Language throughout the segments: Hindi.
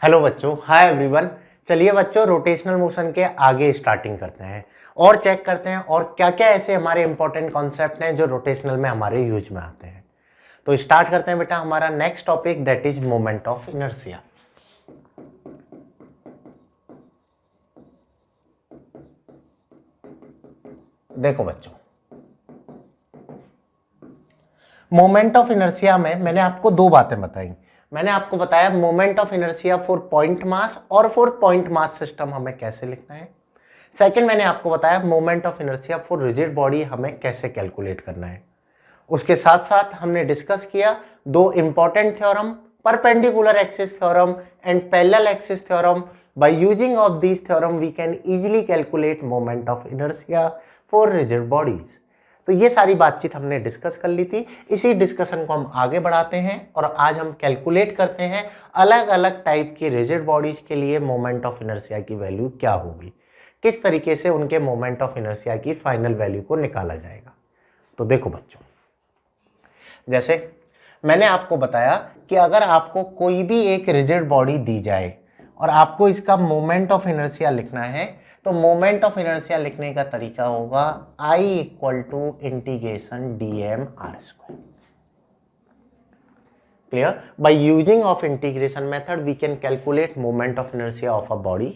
हेलो बच्चों, हाय एवरीवन। चलिए बच्चों, रोटेशनल मोशन के आगे स्टार्टिंग करते हैं और चेक करते हैं और क्या क्या ऐसे हमारे इंपॉर्टेंट कॉन्सेप्ट हैं जो रोटेशनल में हमारे यूज में आते हैं। तो स्टार्ट करते हैं बेटा हमारा next topic, that is moment of inertia. देखो बच्चों, मोमेंट ऑफ इनर्शिया में मैंने आपको दो बातें बताई। मैंने आपको बताया moment of inertia for point mass और फॉर पॉइंट मास सिस्टम हमें कैसे लिखना है। सेकंड, मैंने आपको बताया moment of inertia for rigid body हमें कैसे कैलकुलेट करना है। उसके साथ साथ हमने डिस्कस किया दो important theorem, perpendicular axis theorem and parallel axis theorem. By using of these theorem we can easily calculate moment of inertia for rigid bodies. तो ये सारी बातचीत हमने डिस्कस कर ली थी। इसी डिस्कशन को हम आगे बढ़ाते हैं और आज हम कैलकुलेट करते हैं अलग अलग टाइप की रिजिड बॉडीज के लिए मोमेंट ऑफ इनर्शिया की वैल्यू क्या होगी, किस तरीके से उनके मोमेंट ऑफ इनर्शिया की फाइनल वैल्यू को निकाला जाएगा। तो देखो बच्चों, जैसे मैंने आपको बताया कि अगर आपको कोई भी एक रिजिड बॉडी दी जाए और आपको इसका मोमेंट ऑफ इनर्शिया लिखना है, तो मोमेंट ऑफ इनर्शिया लिखने का तरीका होगा I equal to integration dm r²। Clear? By using of integration method we can calculate moment of inertia of a body.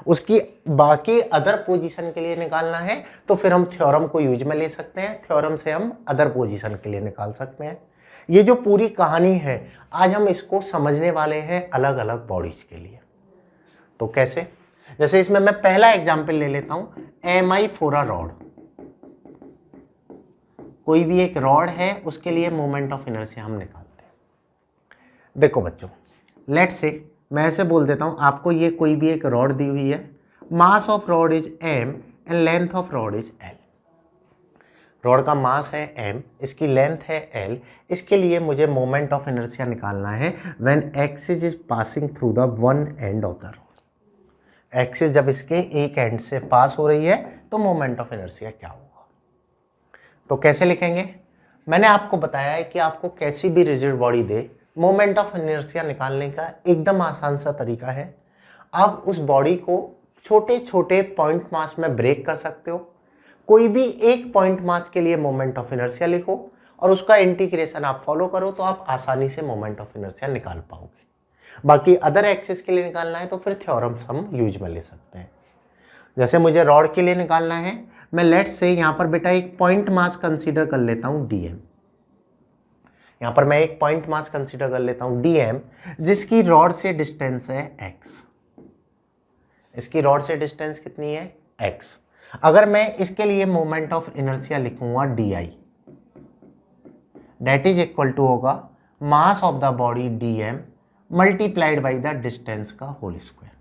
उसकी बाकी अदर पोजीशन के लिए निकालना है तो फिर हम थ्योरम को यूज में ले सकते हैं, थ्योरम से हम अदर पोजीशन के लिए निकाल सकते हैं। ये जो पूरी कहानी है आज हम इसको समझने वाले हैं अलग अलग बॉडीज के लिए। तो कैसे? जैसे इसमें मैं पहला एग्जांपल ले लेता हूं, MI फॉर अ रॉड। कोई भी एक रॉड है उसके लिए मोमेंट ऑफ इनर्शिया हम निकालते हैं। देखो बच्चों, लेट्स से मैं ऐसे बोल देता हूं आपको, ये कोई भी एक रॉड दी हुई है, mass of rod is m and length of rod is l। Rod का मास है m, इसकी लेंथ है l। इसके लिए मुझे मोमेंट ऑफ इनर्शिया निकालना है when axis is passing through the one end of the rod. Axis जब इसके एक एंड से पास हो रही है तो मोमेंट ऑफ इनर्शिया क्या होगा। तो कैसे लिखेंगे? मैंने आपको बताया है कि आपको कैसी भी rigid body they, moment of inertia निकालने का एकदम आसान सा तरीका है। आप उस बॉडी को छोटे छोटे पॉइंट मास में ब्रेक कर सकते हो। कोई भी एक पॉइंट मास के लिए मोमेंट ऑफ इनर्शिया लिखो और उसका इंटीग्रेशन आप फॉलो करो तो आप आसानी से मोमेंट ऑफ इनर्शिया निकाल पाओगे। बाकी अदर एक्सिस के लिए निकालना है तो फिर थ्योरम्स हम यूज में ले सकते हैं। जैसे मुझे रॉड के लिए निकालना है, मैं लेट्स से यहाँ पर बेटा एक पॉइंट मास कंसीडर कर लेता हूँ dm। यहाँ पर मैं एक पॉइंट मास कंसीडर कर लेता हूँ dm, जिसकी रॉड से डिस्टेंस है x। इसकी रॉड से डिस्टेंस कितनी है? x। अगर मैं इसके लिए मोमेंट ऑफ इनर्शिया लिखूंगा di, that is equal to होगा mass of the body dm multiplied by the distance का whole square.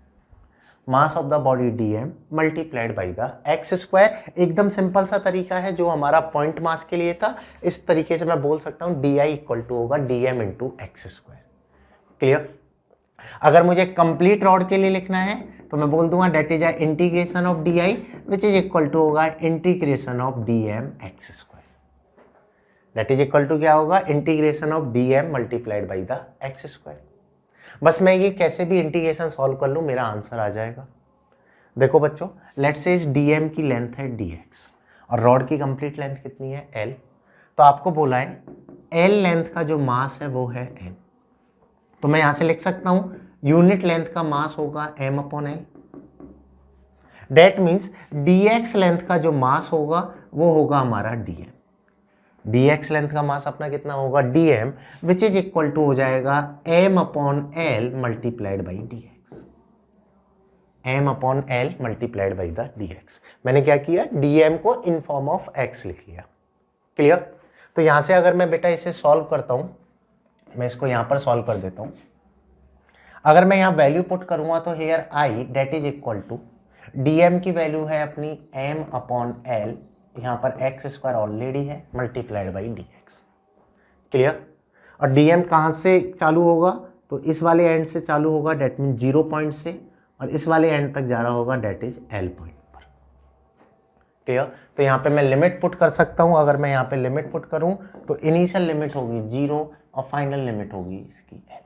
Mass of the body dm multiplied by the x square. एकदम सिंपल सा तरीका है जो हमारा पॉइंट मास के लिए था। इस तरीके से मैं बोल सकता हूं di इक्वल टू होगा dm into x square. Clear? अगर मुझे कंप्लीट रॉड के लिए लिखना है तो मैं बोल दूंगा that is integration of di which is equal to होगा integration of dm x square. That is equal to क्या होगा? Integration of dm multiplied by the x square. बस मैं ये कैसे भी इंटीग्रेशन सॉल्व कर लूँ, मेरा आंसर आ जाएगा। देखो बच्चों, लेट्स से इस dm की लेंथ है dx और रॉड की कंप्लीट लेंथ कितनी है? l। तो आपको बोला है l लेंथ का जो मास है वो है m। तो मैं यहाँ से लिख सकता हूँ यूनिट लेंथ का मास होगा m upon l। That means dx length का जो मास होगा वो होगा हमारा dm। dx लेंथ का मास अपना कितना होगा? dm, which is equal to हो जाएगा m upon l multiplied by dx। m upon l multiplied by the dx। मैंने क्या किया? dm को इन फॉर्म ऑफ x लिख लिया। क्लियर? तो यहां से अगर मैं बेटा इसे सॉल्व करता हूं, मैं इसको यहां पर सॉल्व कर देता हूं। अगर मैं यहां वैल्यू पुट करूंगा तो here i that is equal to dm की वैल्यू है अपनी m अपॉन l, यहाँ पर एक्स स्क्वायर ऑलरेडी है, मल्टीप्लाइड बाई dx। क्लियर? और dm कहाँ से चालू होगा? तो इस वाले एंड से चालू होगा, डेट मीन 0 पॉइंट से, और इस वाले एंड तक जा रहा होगा, डेट इज l पॉइंट पर। क्लियर? तो यहाँ पे मैं लिमिट पुट कर सकता हूँ। अगर मैं यहाँ पे लिमिट पुट करूँ तो इनिशियल लिमिट होगी 0 और फाइनल लिमिट होगी इसकी l।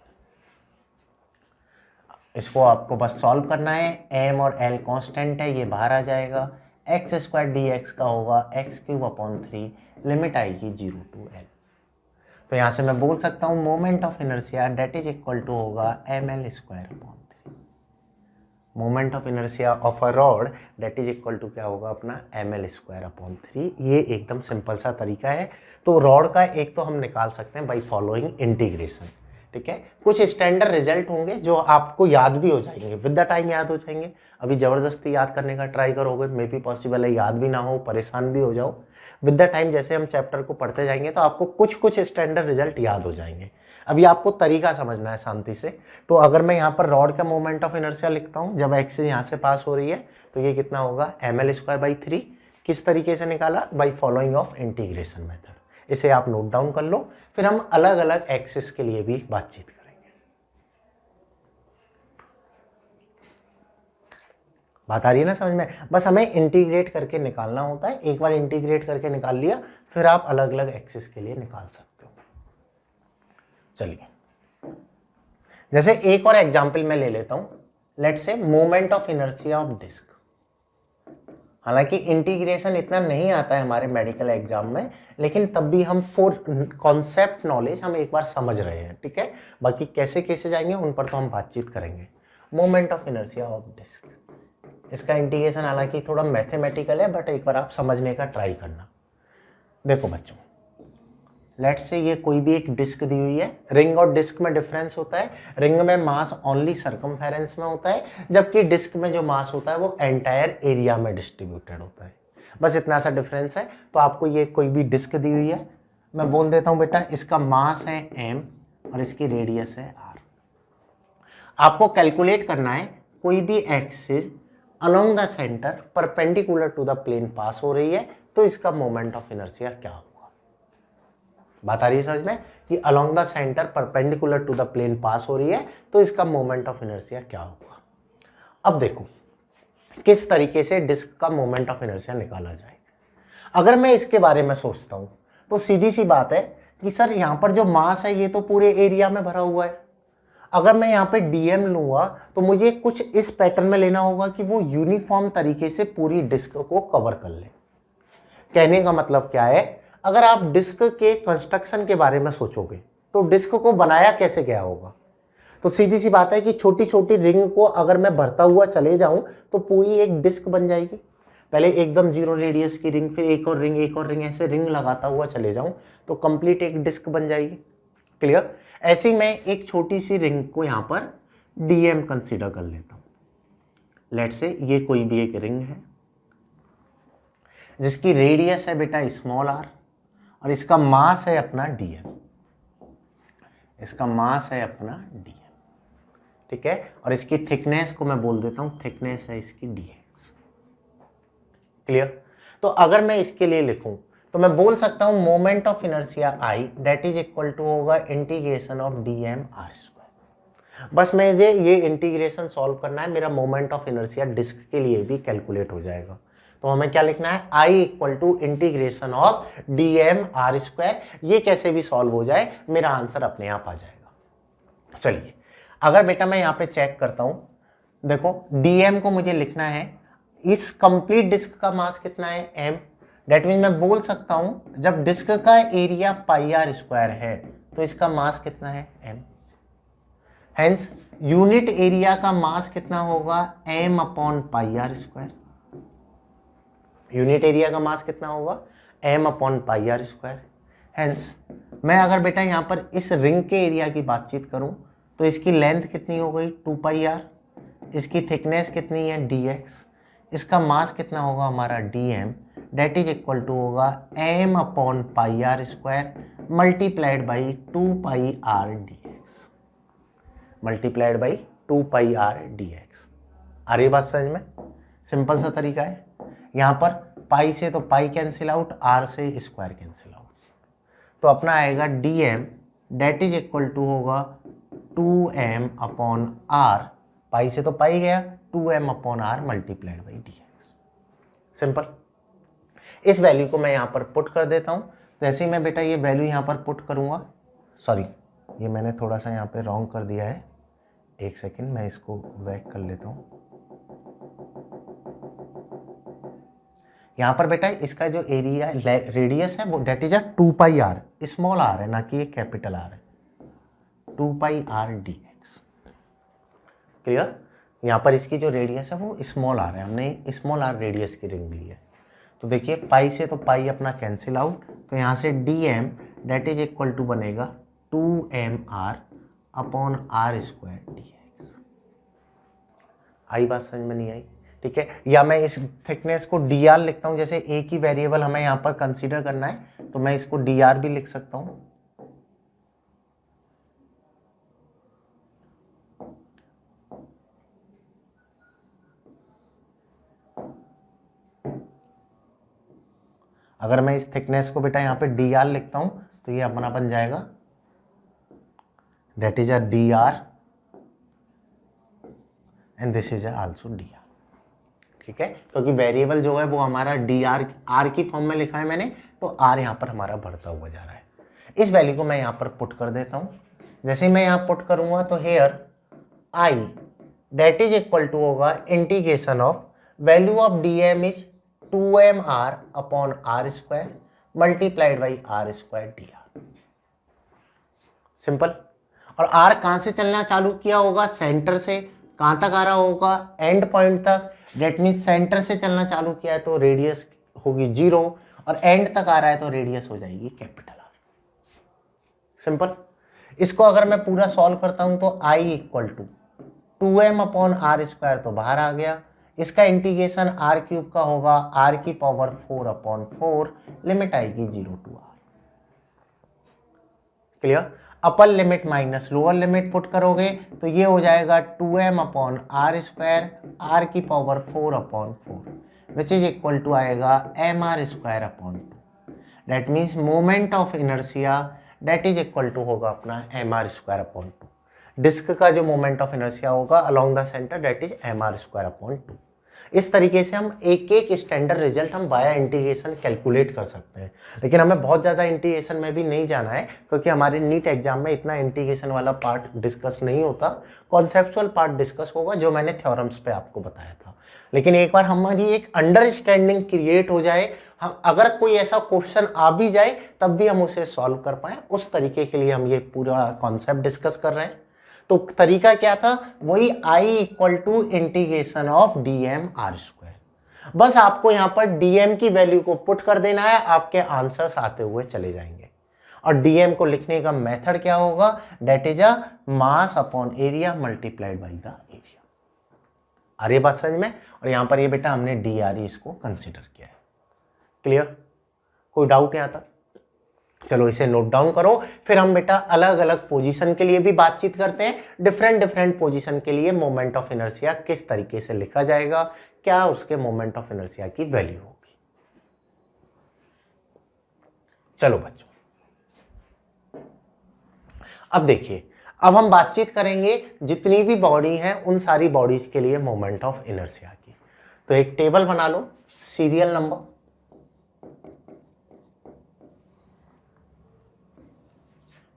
इसको आपको बस सॉल्व करना है, एम और एल कांस्टेंट है, ये बाहर आ जाएगा, एक्स स्क्वायर डी एक्स का होगा एक्स क्यूब अपॉन 3, लिमिट आएगी 0 to L। तो यहाँ से मैं बोल सकता हूँ moment of inertia that is equal to होगा M L square upon 3। Moment of inertia of a rod that is equal to क्या होगा अपना एम एल स्क्वायर अपॉन 3। ये एकदम सिंपल सा तरीका है। तो रॉड का एक तो हम निकाल सकते हैं बाई फॉलोइंग इंटीग्रेशन, ठीक है। कुछ स्टैंडर्ड रिजल्ट होंगे जो आपको याद भी हो जाएंगे, विद द टाइम याद हो जाएंगे। अभी ज़बरदस्ती याद करने का ट्राई करोगे, मे बी पॉसिबल है याद भी ना हो, परेशान भी हो जाओ। विद द टाइम जैसे हम चैप्टर को पढ़ते जाएंगे तो आपको कुछ कुछ स्टैंडर्ड रिजल्ट याद हो जाएंगे। अभी आपको तरीका समझना है शांति से। तो अगर मैं यहाँ पर रॉड का मोमेंट ऑफ इनर्शिया लिखता हूँ, जब एक्सिस यहाँ से पास हो रही है तो ये कितना होगा एम एल स्क्वायर बाई 3। किस तरीके से निकाला? By following of integration method. इसे आप नोट डाउन कर लो, फिर हम अलग अलग एक्सिस के लिए भी बातचीत करेंगे। बात आ रही है ना समझ में? बस हमें इंटीग्रेट करके निकालना होता है। एक बार इंटीग्रेट करके निकाल लिया, फिर आप अलग अलग एक्सिस के लिए निकाल सकते हो। चलिए, जैसे एक और एग्जांपल मैं ले लेता हूं। Let's say moment of inertia of disc. हालांकि इंटीग्रेशन इतना नहीं आता है हमारे मेडिकल एग्जाम में, लेकिन तब भी हम फॉर कॉन्सेप्ट नॉलेज हम एक बार समझ रहे हैं, ठीक है। बाकी कैसे कैसे जाएंगे उन पर तो हम बातचीत करेंगे। Moment of inertia of disc, इसका इंटीग्रेशन हालांकि थोड़ा मैथमेटिकल है, बट एक बार आप समझने का ट्राई करना। देखो बच्चों, लेट्स से ये कोई भी एक डिस्क दी हुई है। रिंग और डिस्क में डिफरेंस होता है, रिंग में मास ओनली सर्कमफेरेंस में होता है, जबकि डिस्क में जो मास होता है वो एंटायर एरिया में डिस्ट्रीब्यूटेड होता है। बस इतना सा डिफरेंस है। तो आपको ये कोई भी डिस्क दी हुई है, मैं बोल देता हूँ बेटा इसका मास है m और इसकी रेडियस है r। आपको कैलकुलेट करना है कोई भी axis along the centre perpendicular to the plane pass हो रही है तो इसका मोमेंट ऑफ इनर्शिया क्या होगा। बात आ रही है समझ में कि along the centre perpendicular to the plane pass हो रही है तो इसका मोमेंट ऑफ इनर्शिया क्या होगा। अब देखो किस तरीके से डिस्क का मोमेंट ऑफ इनर्शिया निकाला जाए। अगर मैं इसके बारे में सोचता हूं तो सीधी सी बात है कि सर यहां पर जो मास है ये तो पूरे एरिया में भरा हुआ है। अगर मैं यहाँ पे डीएम लूंगा तो मुझे कुछ इस पैटर्न में लेना होगा कि वो यूनिफॉर्म तरीके से पूरी डिस्क को कवर कर ले। कहने का मतलब क्या है, अगर आप डिस्क के कंस्ट्रक्शन के बारे में सोचोगे तो डिस्क को बनाया कैसे गया होगा। तो सीधी सी बात है कि छोटी छोटी रिंग को अगर मैं भरता हुआ चले जाऊं तो पूरी एक डिस्क बन जाएगी। पहले एकदम 0 रेडियस की रिंग, फिर एक और रिंग, एक और रिंग, ऐसे रिंग लगाता हुआ चले जाऊं तो कंप्लीट एक डिस्क बन जाएगी। क्लियर? ऐसे ही मैं एक छोटी सी रिंग को यहाँ पर डीएम कंसीडर कर लेता हूँ। लेट्स से ये कोई भी एक रिंग है जिसकी रेडियस है बेटा स्मॉल r और इसका मास है अपना डीएम। इसका मास है अपना डीएम, ठीक है। और इसकी थिकनेस को मैं बोल देता हूँ, थिकनेस है इसकी dx। क्लियर? तो अगर मैं इसके लिए लिखूं तो मैं बोल सकता हूं moment of inertia I that is equal to होगा integration of dm r square. बस मुझे ये इंटीग्रेशन सॉल्व करना है, मेरा मोमेंट ऑफ इनर्शिया डिस्क के लिए भी कैलकुलेट हो जाएगा। तो हमें क्या लिखना है, I equal to integration of dm r square. ये कैसे भी सॉल्व हो जाए मेरा आंसर अपने आप आ जाएगा। चलिए, अगर बेटा मैं यहाँ पे चेक करता हूँ, देखो dm को मुझे लिखना है, इस कंप्लीट डिस्क का मास कितना है m। डेट मीन मैं बोल सकता हूं जब डिस्क का एरिया पाई आर स्क्वायर है तो इसका मास कितना है m। हेंस यूनिट एरिया का मास कितना होगा m upon pi r square. Unit area का मास कितना होगा m upon pi r square. Hence मैं अगर बेटा यहां पर इस रिंग के एरिया की बातचीत करूं तो इसकी लेंथ कितनी हो गई 2 पाई आर, इसकी थिकनेस कितनी है dx, इसका मास कितना होगा हमारा dm that is equal to होगा m upon pi r square multiplied by 2 pi r dx, multiplied by 2 pi r dx। आ रही बात समझ में? सिंपल सा तरीका है। यहाँ पर पाई से तो पाई कैंसिल आउट, r से स्क्वायर कैंसिल आउट, तो अपना आएगा dm that is equal to होगा 2m अपॉन r, पाई से तो पाई गया, 2m upon r multiplied by dx। Simple. इस वैल्यू को मैं यहाँ पर पुट कर देता हूँ। जैसे ही मैं बेटा ये वैल्यू यहाँ पर पुट करूँगा, सॉरी ये मैंने थोड़ा सा यहाँ पे रॉन्ग कर दिया है, एक सेकेंड, मैं इसको बैक कर लेता हूँ। यहाँ पर बेटा इसका जो एरिया रेडियस है वो that is 2 pi r, small r है ना कि कैपिटल आर है, 2 pi r d x. Clear? यहाँ पर इसकी जो रेडियस है वो स्मॉल आर है, हमने स्मॉल आर रेडियस की रिंग ली है। तो देखिए पाई से तो पाई अपना कैंसिल आउट, तो यहाँ से d m that is equal to बनेगा 2mr upon are square d x. आई बात समझ में नहीं आई? ठीक है, या मैं इस थिकनेस को डी आर लिखता हूँ, जैसे एक ही वेरिएबल हमें यहाँ पर कंसीडर करना है तो मैं इसको डी आर भी लिख सकता हूँ। अगर मैं इस थिकनेस को बेटा यहाँ पे डी आर लिखता हूँ तो ये अपना बन जाएगा that is a D R and this is also D R. ठीक है, क्योंकि वेरिएबल जो है वो हमारा डी आर आर की फॉर्म में लिखा है मैंने, तो आर यहाँ पर हमारा बढ़ता हुआ जा रहा है। इस वैल्यू को मैं यहाँ पर पुट कर देता हूँ। जैसे मैं यहाँ पुट करूँगा तो here I that is equal to होगा integration of value of d m is 2mr upon are square multiplied by r square d r. Simple. और आर कहाँ से चलना चालू किया होगा? सेंटर से। कहाँ तक आ रहा होगा? एंड पॉइंट तक। डेट मीन्स सेंटर से चलना चालू किया है तो रेडियस होगी 0 और एंड तक आ रहा है तो रेडियस हो जाएगी कैपिटल आर। सिंपल। इसको अगर मैं पूरा सॉल्व करता हूं तो i equal to 2m upon are square तो बाहर आ गया, इसका इंटीग्रेशन आर क्यूब का होगा आर की पावर 4 अपॉन 4, लिमिट आएगी 0 to R. Clear? Upper limit minus lower limit put करोगे तो ये हो जाएगा 2m upon are square R की power 4 upon 4 which is equal to आएगा M are square upon 2। That means moment of inertia that is equal to होगा अपना M R square upon 2। Disc का जो मोमेंट ऑफ इनर्शिया होगा along the centre that is M are square upon 2। इस तरीके से हम एक एक स्टैंडर्ड रिजल्ट हम वाया इंटीग्रेशन कैलकुलेट कर सकते हैं, लेकिन हमें बहुत ज़्यादा इंटीग्रेशन में भी नहीं जाना है क्योंकि हमारे नीट एग्जाम में इतना इंटीग्रेशन वाला पार्ट डिस्कस नहीं होता। कॉन्सेप्चुअल पार्ट डिस्कस होगा जो मैंने थ्योरम्स पे आपको बताया था। लेकिन एक बार हमारी एक अंडरस्टैंडिंग क्रिएट हो जाए, हम अगर कोई ऐसा क्वेश्चन आ भी जाए तब भी हम उसे सॉल्व कर पाएँ, उस तरीके के लिए हम ये पूरा कॉन्सेप्ट डिस्कस कर रहे हैं। तो तरीका क्या था? वही i equal to integration of d m are square. बस आपको यहाँ पर dm की वैल्यू को पुट कर देना है, आपके आंसर्स आते हुए चले जाएंगे। और dm को लिखने का मेथड क्या होगा? That is a mass upon area multiplied by the area. आ रही बात समझ में? और यहाँ पर ये बेटा हमने DRE इसको कंसिडर किया है। क्लियर? कोई डाउट यहाँ तक? चलो इसे नोट डाउन करो, फिर हम बेटा अलग अलग पोजीशन के लिए भी बातचीत करते हैं। डिफरेंट पोजीशन के लिए मोमेंट ऑफ इनर्शिया किस तरीके से लिखा जाएगा, क्या उसके मोमेंट ऑफ इनर्शिया की वैल्यू होगी। चलो बच्चों, अब देखिए, अब हम बातचीत करेंगे जितनी भी बॉडी है उन सारी बॉडीज के लिए मोमेंट ऑफ इनर्शिया की। तो एक टेबल बना लो, serial number,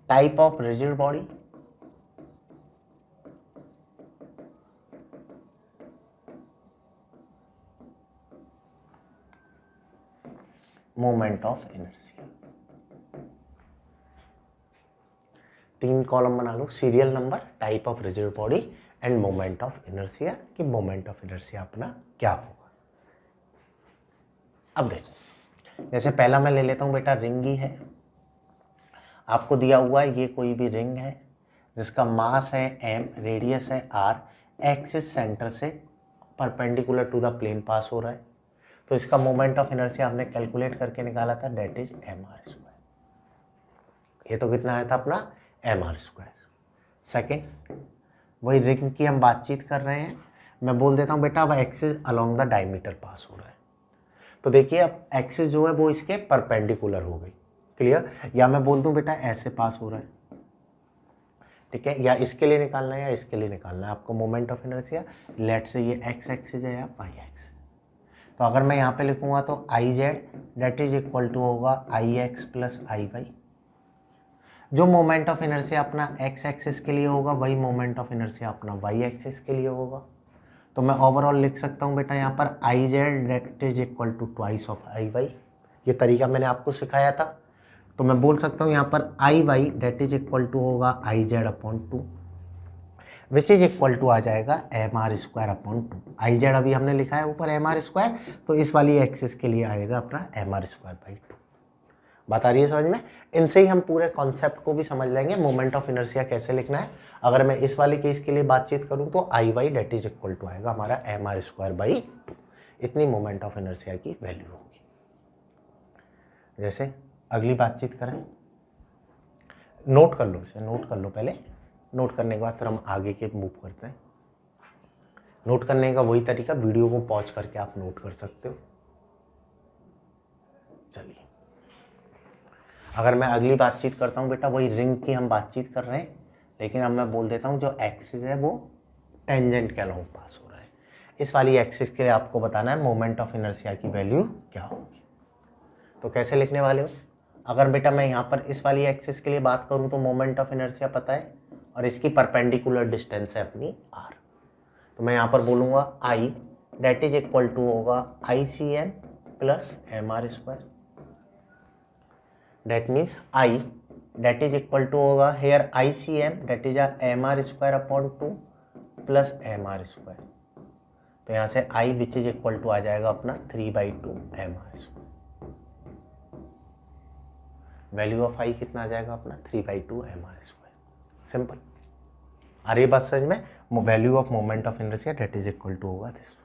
type of rigid body, moment of inertia. 3 column बना लो, serial number, type of rigid body and moment of inertia, कि मोमेंट ऑफ इनर्शिया अपना क्या होगा। अब देखो, जैसे पहला मैं ले लेता हूं बेटा, रिंग ही है, आपको दिया हुआ है ये कोई भी रिंग है जिसका मास है m, रेडियस है r, एक्सिस सेंटर से perpendicular to the plane pass हो रहा है। तो इसका मोमेंट ऑफ इनर्शिया हमने कैलकुलेट करके निकाला था, डेट इज mr स्क्वायर। ये तो कितना आया था अपना mr स्क्वायर। सेकेंड, वही रिंग की हम बातचीत कर रहे हैं, मैं बोल देता हूँ बेटा अब एक्सिस अलोंग द डायमीटर पास हो रहा है। तो देखिए अब एक्सिस जो है वो इसके परपेंडिकुलर हो गई। क्लियर? या मैं बोल दूं बेटा ऐसे पास हो रहा है, ठीक है, या इसके लिए निकालना है या इसके लिए निकालना है आपको मोमेंट ऑफ इनर्शिया। लेट से ये एक्स एक्सिस है या वाई एक्सिस। तो अगर मैं यहाँ पे लिखूंगा तो I z that is equal to होगा I x plus I y. जो मोमेंट ऑफ इनर्शिया अपना एक्स एक्सिस के लिए होगा वही मोमेंट ऑफ इनर्शिया अपना वाई एक्सिस के लिए होगा। तो मैं ओवरऑल लिख सकता हूँ बेटा यहाँ पर I z that is equal to twice of I y. ये तरीका मैंने आपको सिखाया था। तो मैं बोल सकता हूँ यहाँ पर I Y that is equal to होगा I Z upon two, which is equal to आ जाएगा M are square upon two. I Z अभी हमने लिखा है ऊपर एम आर स्क्वायर, तो इस वाली एक्सिस के लिए आएगा अपना M R square by two. बात आ रही है समझ में? इनसे ही हम पूरे कॉन्सेप्ट को भी समझ लेंगे, मोमेंट ऑफ इनर्शिया कैसे लिखना है। अगर मैं इस वाले केस के लिए बातचीत करूं तो I Y that is equal to आएगा हमारा M are square by two. इतनी मोमेंट ऑफ इनर्शिया की वैल्यू होगी। जैसे अगली बातचीत करें, नोट कर लो, इसे नोट कर लो पहले। नोट करने के बाद फिर हम आगे के मूव करते हैं। नोट करने का वही तरीका, वीडियो को पॉज करके आप नोट कर सकते हो। चलिए, अगर मैं अगली बातचीत करता हूँ बेटा, वही रिंग की हम बातचीत कर रहे हैं, लेकिन अब मैं बोल देता हूँ जो एक्सिस है वो टेंजेंट के अलोंग पास हो रहा है। इस वाली एक्सिस के लिए आपको बताना है मोमेंट ऑफ इनर्शिया की वैल्यू क्या होगी। तो कैसे लिखने वाले हो? अगर बेटा मैं यहाँ पर इस वाली एक्सिस के लिए बात करूँ तो मोमेंट ऑफ इनर्शिया पता है और इसकी परपेंडिकुलर डिस्टेंस है अपनी आर। तो मैं यहाँ पर बोलूँगा I that is equal to होगा I C M plus M are square. That means I that is equal to होगा here ICM that is M are square upon two plus M are square. तो यहाँ से I which is equal to आ जाएगा अपना 3/2 M are square. Value of I कितना आ जाएगा अपना 3/2 एम आर स्क्वायर। सिंपल। आ रही बात समझ में? Value of moment of inertia that is equal to होगा दिस।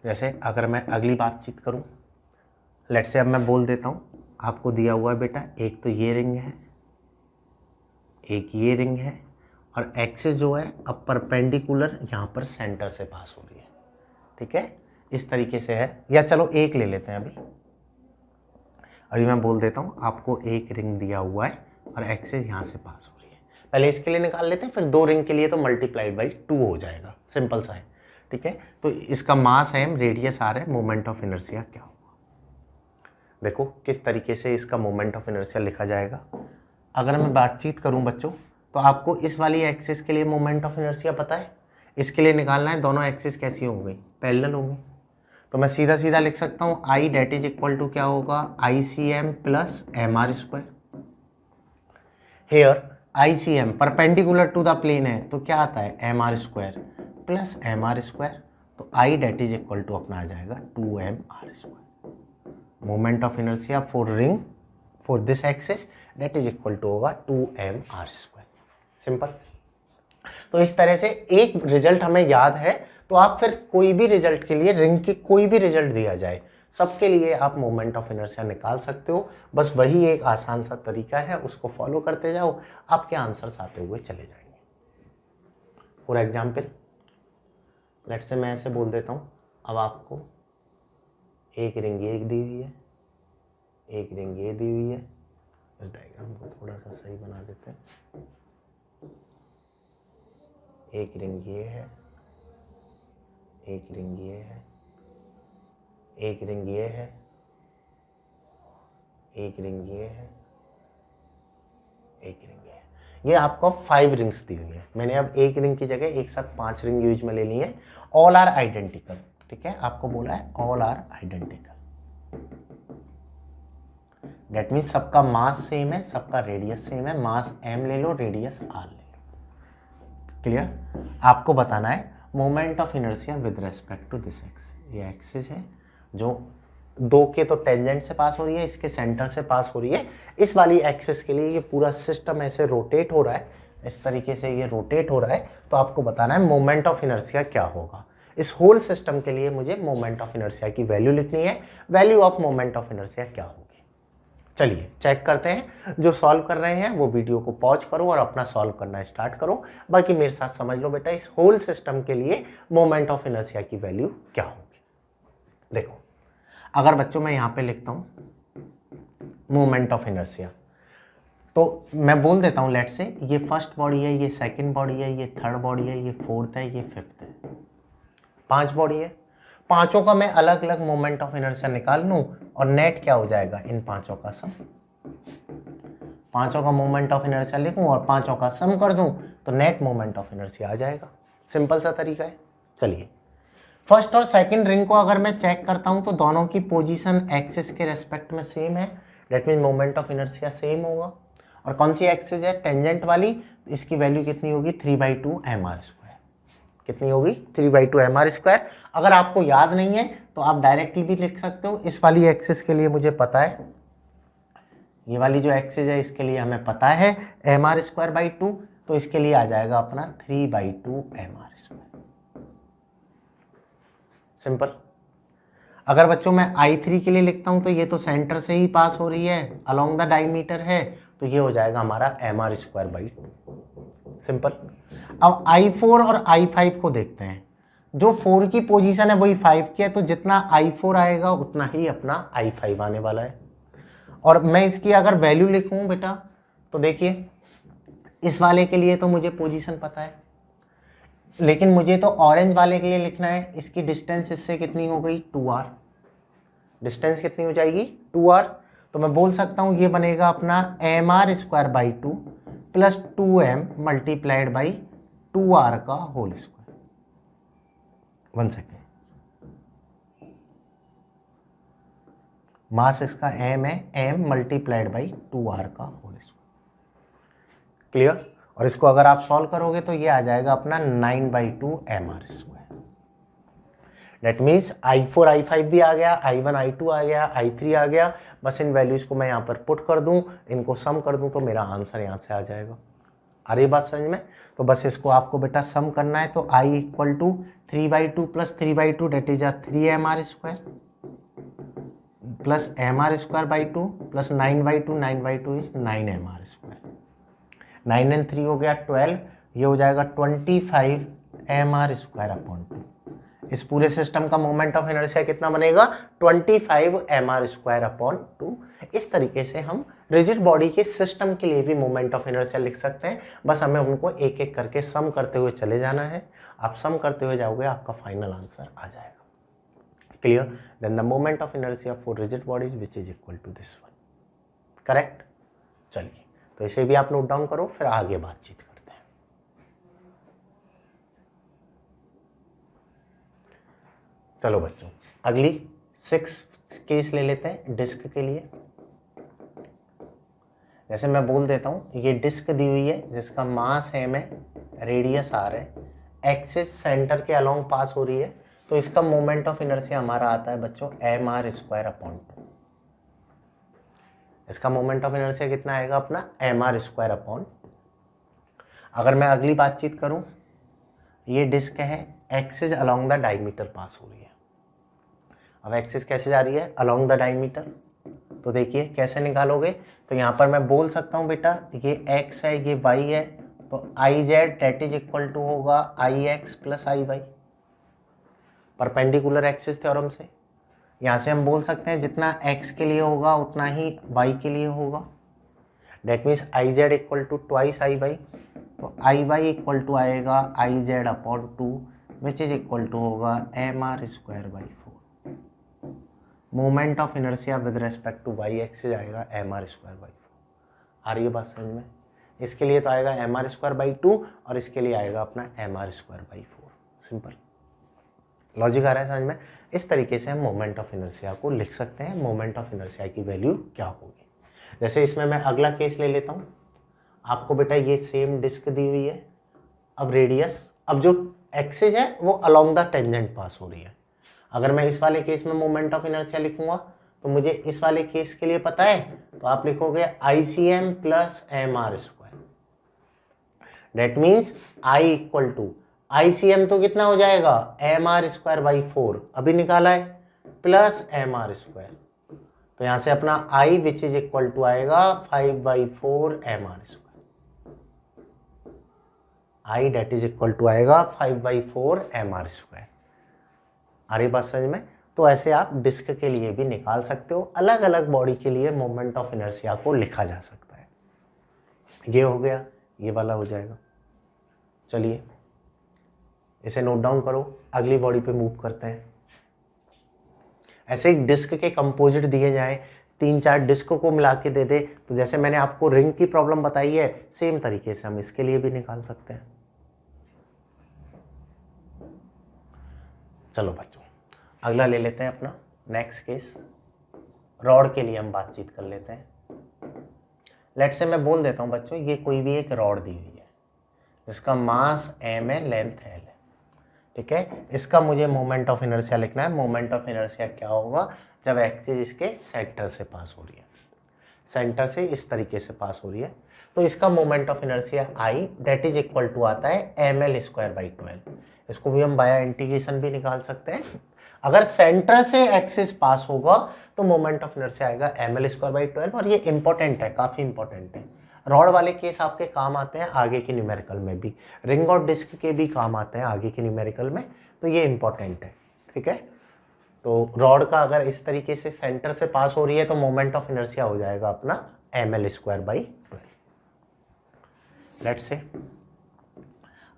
जैसे अगर मैं अगली बातचीत करूँ, लेट से अब मैं बोल देता हूँ, आपको दिया हुआ है बेटा एक तो ये रिंग है, एक ये रिंग है, और एक्सिस जो है अब परपेंडिकुलर यहाँ पर सेंटर से पास हो रही है। ठीक है, इस तरीके से है। या चलो एक ले लेते हैं अभी मैं बोल देता हूँ आपको एक रिंग दिया हुआ है और एक्सिस यहाँ से पास हो रही है। पहले इसके लिए निकाल लेते हैं, फिर दो रिंग के लिए तो मल्टीप्लाइड बाई 2 हो जाएगा। सिंपल सा है। ठीक है, तो इसका मास है m, रेडियस r है, मोमेंट ऑफ इनर्शिया क्या होगा? देखो किस तरीके से इसका मोमेंट ऑफ इनर्शिया लिखा जाएगा। अगर मैं बातचीत करूं बच्चों, तो आपको इस वाली एक्सिस के लिए मोमेंट ऑफ इनर्शिया पता है, इसके लिए निकालना है दोनों एक्सिस कैसी होंगी, पैरेलल होंगी। तो मैं सीधा सीधा लिख सकता हूं I that is equal to क्या होगा I C M plus M are square. Here I C M perpendicular to the plane है तो क्या आता है M are square plus M are square. तो I that is equal to अपना आ जाएगा 2m R square. Moment of inertia for ring for this axis that is equal to होगा 2m आर स्क्वायर। सिंपल। तो इस तरह से एक रिजल्ट हमें याद है, तो आप फिर कोई भी रिजल्ट के लिए, रिंग की कोई भी रिजल्ट दिया जाए, सबके लिए आप मोमेंट ऑफ इनर्शिया निकाल सकते हो। बस वही एक आसान सा तरीका है, उसको फॉलो करते जाओ, आपके आंसर्स आते हुए चले जाएंगे। फॉर एग्जाम्पल लेट से मैं ऐसे बोल देता हूँ, अब आपको एक रिंग एक दी हुई है, एक रिंग ये दी हुई है। इस डायग्राम को थोड़ा सा सही बना देते हैं। एक रिंग ये है, एक रिंग ये है, एक रिंग ये है, एक रिंग ये है, एक रिंग ये है। ये आपको 5 रिंग्स दी हुई है। मैंने अब एक रिंग की जगह एक साथ 5 रिंग यूज में ले ली है। All are identical. ठीक है, आपको बोला है all are identical. That means सबका मास सेम है, सबका रेडियस सेम है। मास m ले लो, रेडियस r ले लो। क्लियर? आपको बताना है moment of inertia with respect to this axis. ये एक्सिस है जो दो के तो टेंजेंट से पास हो रही है, इसके सेंटर से पास हो रही है। इस वाली एक्सिस के लिए ये पूरा सिस्टम ऐसे रोटेट हो रहा है, इस तरीके से ये रोटेट हो रहा है। तो आपको बताना है मोमेंट ऑफ इनर्शिया क्या होगा। इस होल सिस्टम के लिए मुझे मोमेंट ऑफ इनर्शिया की वैल्यू लिखनी है। Value of moment of inertia क्या होगी? चलिए चेक करते हैं। जो सॉल्व कर रहे हैं वो वीडियो को पॉज करो और अपना सॉल्व करना स्टार्ट करो। बाकी मेरे साथ समझ लो बेटा, इस होल सिस्टम के लिए मोमेंट ऑफ इनर्शिया की वैल्यू क्या होगी। देखो, अगर बच्चों मैं यहाँ पे लिखता हूँ मोमेंट ऑफ इनर्शिया, तो मैं बोल देता हूँ लेट से ये फर्स्ट बॉडी है, ये सेकंड बॉडी है, ये थर्ड बॉडी है, ये फोर्थ है, ये फिफ्थ है। 5 बॉडी है। पांचों का मैं अलग अलग मोमेंट ऑफ इनर्शिया निकाल लूँ और नेट क्या हो जाएगा इन पांचों का सम। पांचों का मोमेंट ऑफ इनर्शिया लिखूं और पांचों का सम कर दूं तो नेट मोमेंट ऑफ इनर्शिया आ जाएगा। सिंपल सा तरीका है। चलिए, फर्स्ट और सेकंड रिंग को अगर मैं चेक करता हूं तो दोनों की पोजीशन एक्सिस के रेस्पेक्ट में सेम है, that mean moment of inertia same होगा। और कौन सी एक्सिस है? टेंजेंट वाली। तो इसकी वैल्यू कितनी होगी? 3/2 mr²। कितनी होगी? 3/2 mr²। अगर आपको याद नहीं है तो आप डायरेक्टली भी लिख सकते हो। इस वाली एक्सिस के लिए मुझे पता है, ये वाली जो एक्सिस है इसके लिए हमें पता है mr²/2, तो इसके लिए आ जाएगा अपना 3/2 mr²। सिंपल। अगर बच्चों मैं I3 के लिए लिखता हूं तो ये तो सेंटर से ही पास हो रही है, अलोंग द डायमीटर है, तो ये हो जाएगा हमारा mr²/2। सिंपल। अब I4 और I5 को देखते हैं। जो 4 की पोजीशन है वही 5 की है, तो जितना I4 आएगा उतना ही अपना I5 आने वाला है। और मैं इसकी अगर वैल्यू लिखूं बेटा तो देखिए, इस वाले के लिए तो मुझे पोजीशन पता है, लेकिन मुझे तो ऑरेंज वाले के लिए लिखना है। इसकी डिस्टेंस इससे कितनी हो गई? 2r। डिस्टेंस कितनी हो जाएगी? 2r। तो मैं बोल सकता हूं ये बनेगा अपना mr²/2 plus 2m multiplied by 2r का होल स्क्वायर। 1 सेकेंड। मास इसका m है, m मल्टीप्लाइड बाई 2r का होल स्क्वायर। क्लियर? और इसको अगर आप सॉल्व करोगे तो ये आ जाएगा अपना 9/2 mr²। That means I4 I5 भी आ गया, I1 I2 आ गया, I3 आ गया। बस इन वैल्यूज को मैं यहाँ पर पुट कर दूं, इनको सम कर दूं तो मेरा आंसर यहाँ से आ जाएगा। आ रही बात समझ में? तो बस इसको आपको बेटा सम करना है। तो I = 3/2 plus 3/2 that is 3 mr² plus mr²/2 plus 9/2 is 9 mr²। 9 and 3 हो गया 12, ये हो जाएगा 25 mr²/2। इस पूरे सिस्टम का मोमेंट ऑफ इनर्शिया कितना बनेगा? 25 mr²/2। इस तरीके से हम रिजिड बॉडी के सिस्टम के लिए भी मोमेंट ऑफ इनर्शिया लिख सकते हैं। बस हमें उनको एक एक करके सम करते हुए चले जाना है। आप सम करते हुए जाओगे, आपका फाइनल आंसर आ जाएगा। Clear? Then the moment of inertia for rigid bodies which is equal to this one. Correct? चलिए, तो इसे भी आप नोट डाउन करो, फिर आगे बातचीत करते हैं। चलो बच्चों, अगली 6 केस ले लेते हैं डिस्क के लिए। जैसे मैं बोल देता हूं, ये डिस्क दी हुई है जिसका मास है m है, रेडियस r है, एक्सिस सेंटर के अलोंग पास हो रही है, तो इसका मोमेंट ऑफ इनर्शिया हमारा आता है बच्चों mr²/2। इसका मोमेंट ऑफ इनर्शिया कितना आएगा अपना? mr²/2। अगर मैं अगली बातचीत करूं, ये डिस्क है, एक्सिस अलोंग द डायमीटर पास हो रही है। अब एक्सिस कैसे जा रही है? Along the diameter. तो देखिए कैसे निकालोगे? तो यहाँ पर मैं बोल सकता हूँ बेटा, ये x है, ये y है, तो iz that is equal to होगा ix plus iy, perpendicular axis theorem से। यहाँ से हम बोल सकते हैं जितना x के लिए होगा उतना ही y के लिए होगा। That means iz equal to twice iy, तो iy इक्वल टू आएगा iz/2 which is equal to होगा mr²/4। Moment of inertia with respect to y axis आएगा mr²/4। आ रही है बात समझ में? इसके लिए तो आएगा mr²/2 और इसके लिए आएगा अपना mr²/4। सिंपल लॉजिक आ रहा है समझ में? इस तरीके से हम मोमेंट ऑफ इनर्शिया को लिख सकते हैं। मोमेंट ऑफ इनर्शिया की वैल्यू क्या होगी? जैसे इसमें मैं अगला केस ले लेता हूँ। आपको बेटा ये सेम डिस्क दी हुई है, अब रेडियस, अब जो एक्सिस है वो अलोंग द टेंजेंट पास हो रही है। अगर मैं इस वाले केस में मोमेंट ऑफ इनर्शिया लिखूंगा तो मुझे इस वाले केस के लिए पता है, तो आप लिखोगे ICM plus mr²। That means I equal to ICM तो कितना हो जाएगा? mr²/4 अभी निकाला है, प्लस mr²। तो यहाँ से अपना I which is equal to आएगा 5/4 mr²। I that is equal to आएगा 5/4 mr²। आ रही बात समझ में? तो ऐसे आप डिस्क के लिए भी निकाल सकते हो। अलग अलग बॉडी के लिए मोमेंट ऑफ इनर्शिया को लिखा जा सकता है। ये हो गया, ये वाला हो जाएगा। चलिए इसे नोट डाउन करो, अगली बॉडी पे मूव करते हैं। ऐसे एक डिस्क के कंपोजिट दिए जाए, तीन चार डिस्क को मिला के दे दे, तो जैसे मैंने आपको रिंग की प्रॉब्लम बताई है सेम तरीके से हम इसके लिए भी निकाल सकते हैं। चलो बच्चों अगला ले लेते हैं अपना नेक्स्ट केस। रॉड के लिए हम बातचीत कर लेते हैं। लेट्स से मैं बोल देता हूं बच्चों, ये कोई भी एक रॉड दी हुई है जिसका मास m है, लेंथ l है, ठीक है। इसका मुझे मोमेंट ऑफ इनर्शिया लिखना है। मोमेंट ऑफ इनर्शिया क्या होगा, जब एक्सिस इसके सेंटर से पास हो रही है, सेंटर से इस तरीके से पास हो रही है, तो इसका moment of inertia I that is equal to आता है ml²/12। इसको भी हम बाय इंटीग्रेशन भी निकाल सकते हैं। अगर सेंटर से एक्सिस पास होगा तो मोमेंट ऑफ इनर्शिया आएगा ml²/12। और ये इंपॉर्टेंट है, काफी इंपॉर्टेंट है। रॉड वाले केस आपके काम आते हैं आगे के न्यूमेरिकल में भी, रिंग और डिस्क के भी काम आते हैं आगे के न्यूमेरिकल में, तो ये इंपॉर्टेंट है, ठीक है। तो रॉड का अगर इस तरीके से सेंटर से पास हो रही है तो मोमेंट ऑफ इनर्शिया हो जाएगा अपना ml²/12। लेट्स से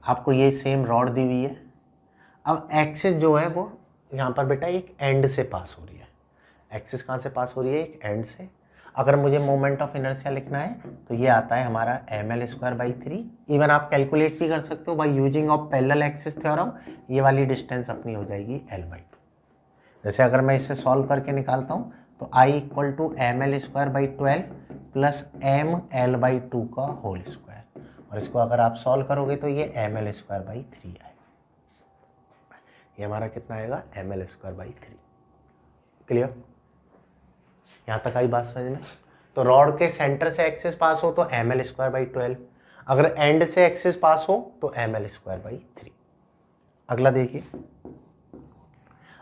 आपको ये सेम रॉड दी हुई है। अब एक्सिस जो है वो यहाँ पर बेटा एक एंड से पास हो रही है। एक्सिस कहाँ से पास हो रही है, एक एंड से। अगर मुझे मोमेंट ऑफ इनर्शिया लिखना है तो ये आता है हमारा ml²/3। इवन आप कैलकुलेट भी कर सकते हो bye using of parallel axis theorem. ये वाली डिस्टेंस अपनी हो जाएगी l/2। जैसे अगर मैं इसे सॉल्व करके निकालता हूँ तो I = ml²/12 प्लस ml/2 का होल स्क्वायर, और इसको अगर आप सॉल्व करोगे तो ये ml²/3 आएगा। ये हमारा कितना आएगा, ml²/3। क्लियर, यहाँ तक आई बात समझ में। तो रॉड के सेंटर से एक्सिस पास हो तो ml²/12, अगर एंड से एक्सिस पास हो तो ml²/3। अगला देखिए,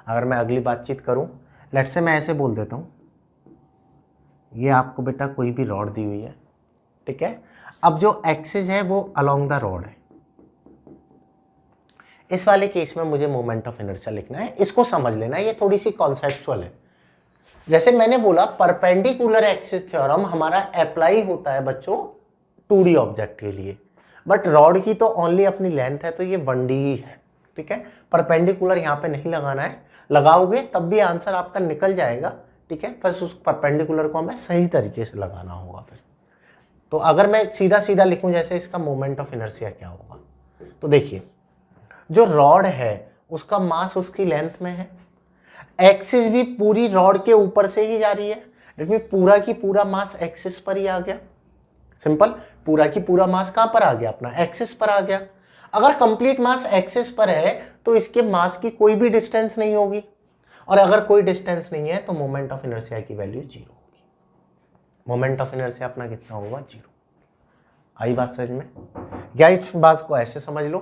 अगर मैं अगली बातचीत करूं, लेट्स से मैं ऐसे बोल देता हूं, ये आपको बेटा कोई भी रॉड दी हुई है, ठीक है। अब जो एक्सिस है वो अलोंग द रॉड है। इस वाले केस में मुझे मोमेंट ऑफ इनर्शिया लिखना है। इसको समझ लेना, ये थोड़ी सी कॉन्सेप्चुअल है। जैसे मैंने बोला परपेंडिकुलर एक्सिस थ्योरम हमारा अप्लाई होता है बच्चों 2D ऑब्जेक्ट के लिए, बट रॉड की तो ओनली अपनी लेंथ है, तो ये 1D ही है, ठीक है। परपेंडिकुलर यहाँ पे नहीं लगाना है, लगाओगे तब भी आंसर आपका निकल जाएगा, ठीक है। पर उस परपेंडिकुलर को हमें सही तरीके से लगाना होगा फिर। तो अगर मैं सीधा सीधा लिखूं जैसे इसका मोमेंट ऑफ इनर्शिया क्या होगा, तो देखिए जो रॉड है उसका मास उसकी लेंथ में है, एक्सिस भी पूरी रॉड के ऊपर से ही जा रही है, डेट मीन पूरा की पूरा मास एक्सिस पर ही आ गया। सिंपल, पूरा की पूरा मास कहां पर आ गया, अपना एक्सिस पर आ गया। अगर कंप्लीट मास एक्सिस पर है तो इसके मास की कोई भी डिस्टेंस नहीं होगी, और अगर कोई डिस्टेंस नहीं है तो मोमेंट ऑफ इनर्शिया की वैल्यू 0 होगी। मोमेंट ऑफ इनर्शिया अपना कितना होगा, 0। आई बात समझ में? या इस बात को ऐसे समझ लो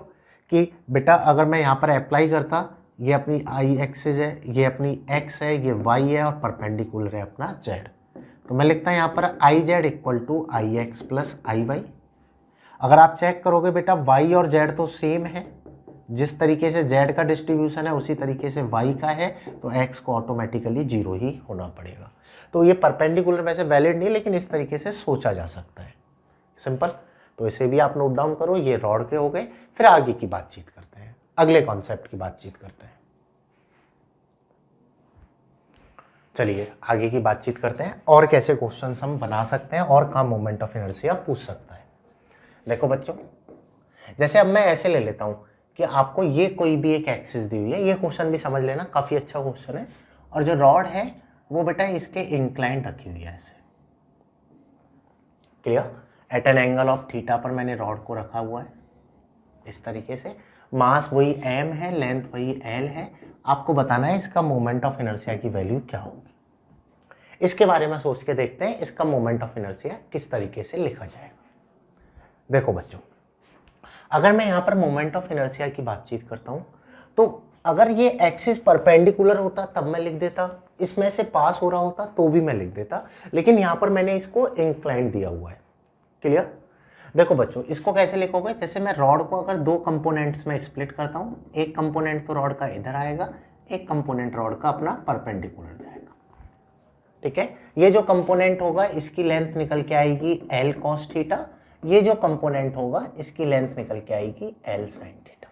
कि बेटा अगर मैं यहाँ पर अप्लाई करता, ये अपनी आई एक्सिस है, ये अपनी एक्स है, ये वाई है, और परपेंडिकुलर है अपना जेड, तो मैं लिखता हूँ यहाँ पर I Z equal to I x plus I y. अगर आप चेक करोगे बेटा वाई और जेड तो सेम है, जिस तरीके से जेड का डिस्ट्रीब्यूशन है उसी तरीके से वाई का है, तो एक्स को ऑटोमेटिकली 0 ही होना पड़ेगा। तो ये परपेंडिकुलर वैसे वैलिड नहीं, लेकिन इस तरीके से सोचा जा सकता है। सिंपल, तो इसे भी आप नोट डाउन करो। ये रॉड के हो गए। फिर आगे की बातचीत करते हैं, अगले कॉन्सेप्ट की बातचीत करते हैं। चलिए आगे की बातचीत करते हैं और कैसे क्वेश्चंस हम बना सकते हैं और कहाँ मोमेंट ऑफ इनर्शिया पूछ सकता है। देखो बच्चों, जैसे अब मैं ऐसे ले लेता हूं कि आपको ये कोई भी एक एक्सिस दी हुई है, ये क्वेश्चन भी समझ लेना, काफी अच्छा क्वेश्चन है। और जो रॉड है वो बेटा इसके इंक्लाइन रखी हुई है ऐसे, clear. At an angle of theta पर मैंने रॉड को रखा हुआ है इस तरीके से। मास वही m है, लेंथ वही l है। आपको बताना है इसका मोमेंट ऑफ इनर्शिया की वैल्यू क्या होगी। इसके बारे में सोच के देखते हैं इसका मोमेंट ऑफ इनर्शिया किस तरीके से लिखा जाएगा। देखो बच्चों, अगर मैं यहाँ पर मोमेंट ऑफ इनर्शिया की बातचीत करता हूँ, तो अगर ये एक्सिस परपेंडिकुलर होता तब मैं लिख देता, इसमें से पास हो रहा होता तो भी मैं लिख देता, लेकिन यहाँ पर मैंने इसको इंक्लाइंड दिया हुआ है, क्लियर। देखो बच्चों, इसको कैसे लिखोगे, जैसे मैं रॉड को अगर दो कंपोनेंट्स में स्प्लिट करता हूँ, एक कंपोनेंट तो रॉड का इधर आएगा, एक कंपोनेंट रॉड का अपना परपेंडिकुलर जाएगा, ठीक है। ये जो कंपोनेंट होगा इसकी लेंथ निकल के आएगी l cos थीटा, ये जो कंपोनेंट होगा इसकी लेंथ निकल के आएगी l sin थीटा।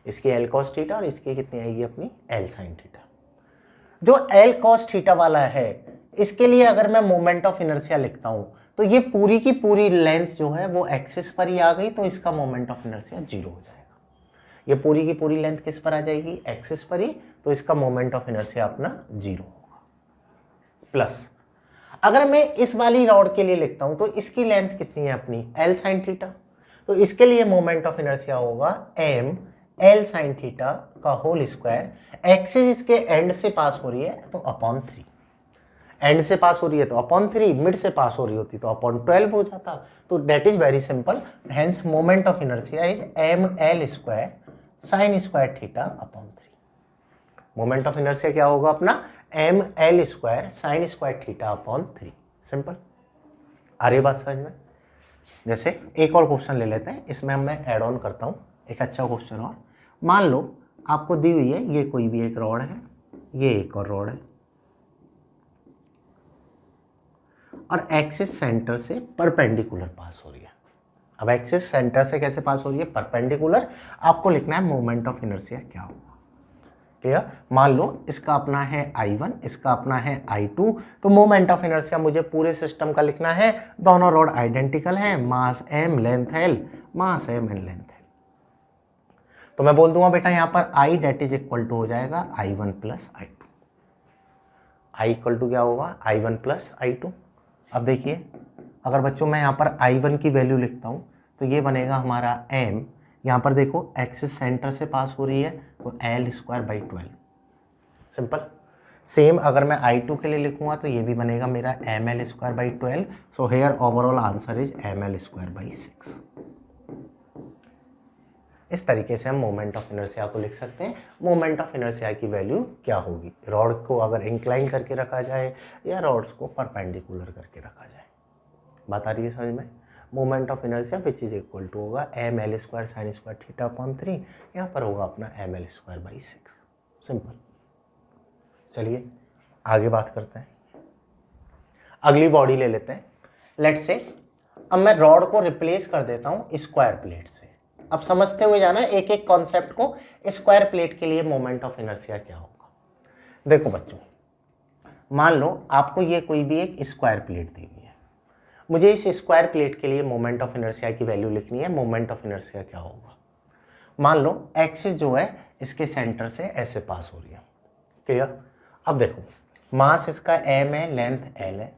इसकी l cos थीटा और इसकी कितनी आएगी अपनी l sin थीटा। जो l cos थीटा वाला है इसके लिए अगर मैं मोमेंट ऑफ इनर्शिया लिखता हूं तो ये पूरी की पूरी लेंथ जो है वो एक्सिस पर ही आ गई, तो इसका मोमेंट ऑफ इनर्शिया 0 हो जाएगा। ये पूरी की पूरी लेंथ किस पर आ जाएगी, एक्सिस पर ही, तो इसका मोमेंट ऑफ इनर्शिया अपना 0 होगा। प्लस अगर मैं इस वाली रॉड के लिए लिखता हूं तो इसकी लेंथ कितनी है अपनी, L sin थीटा, तो इसके लिए मोमेंट ऑफ इनर्शिया होगा m L sin थीटा का होल स्क्वायर, एक्सिस इसके एंड से पास हो रही है तो अपॉन 3, एंड से पास हो रही है तो अपॉन 3, मिड से पास हो रही होती तो अपॉन 12 हो जाता। तो that is very simple, hence moment of inertia is m L square sine square theta upon 3। Moment of inertia क्या होगा अपना, m L square sine square theta upon 3। Simple, आ रही बात समझ में। जैसे एक और क्वेश्चन ले लेते हैं, इसमें मैं ऐड ऑन करता हूं एक अच्छा क्वेश्चन और। मान लो आपको दी हुई है ये कोई भी एक रॉड है, ये एक और रॉड है, और एक्सिस सेंटर से परपेंडिकुलर पास हो रही है। अब एक्सिस सेंटर से कैसे पास हो रही है, परपेंडिकुलर, आपको लिखना है मोमेंट ऑफ इनर्शिया क्या होगा। क्लियर, मान लो इसका अपना है I1, इसका अपना है I2, तो मोमेंट ऑफ इनर्शिया मुझे पूरे सिस्टम का लिखना है, दोनों रॉड आइडेंटिकल हैं, mass m length l, mass m and length l। तो मैं बोल दूंगा बेटा यहाँ पर I that is equal to हो जाएगा I1 plus I2। I equal to क्या होगा, I1 प्लस I2। अब देखिए अगर बच्चों मैं यहाँ पर I1 की वैल्यू लिखता हूँ तो ये बनेगा हमारा m, यहाँ पर देखो एक्सिस सेंटर से पास हो रही है तो L square by 12। Simple. Same अगर मैं I2 के लिए लिखूंगा तो ये भी बनेगा मेरा ml square by 12। So here overall answer is ml square by 6। इस तरीके से हम मोमेंट ऑफ इनर्शिया को लिख सकते हैं। मोमेंट ऑफ इनर्शिया की वैल्यू क्या होगी, रॉड को अगर इंक्लाइन करके रखा जाए या रॉड्स को परपेंडिकुलर करके रखा जाए। बात आ रही है समझ में। Moment of inertia which is equal to होगा M L square sine square theta upon 3, यहाँ पर होगा अपना M L square by 6। Simple. चलिए आगे बात करते हैं, अगली बॉडी ले लेते हैं। लेट्स से अब मैं रॉड को रिप्लेस कर देता हूँ स्क्वायर प्लेट से। अब समझते हुए जाना एक एक कॉन्सेप्ट को। स्क्वायर प्लेट के लिए मोमेंट ऑफ इनर्शिया क्या होगा। देखो बच्चों, मान लो आपको ये कोई भी एक स्क्वायर प्लेट दी हुई है, मुझे इस स्क्वायर प्लेट के लिए मोमेंट ऑफ इनर्शिया की वैल्यू लिखनी है। मोमेंट ऑफ इनर्शिया क्या होगा, मान लो एक्सिस जो है इसके सेंटर से ऐसे पास हो रही है। क्लियर। अब देखो मास इसका m है, लेंथ l है।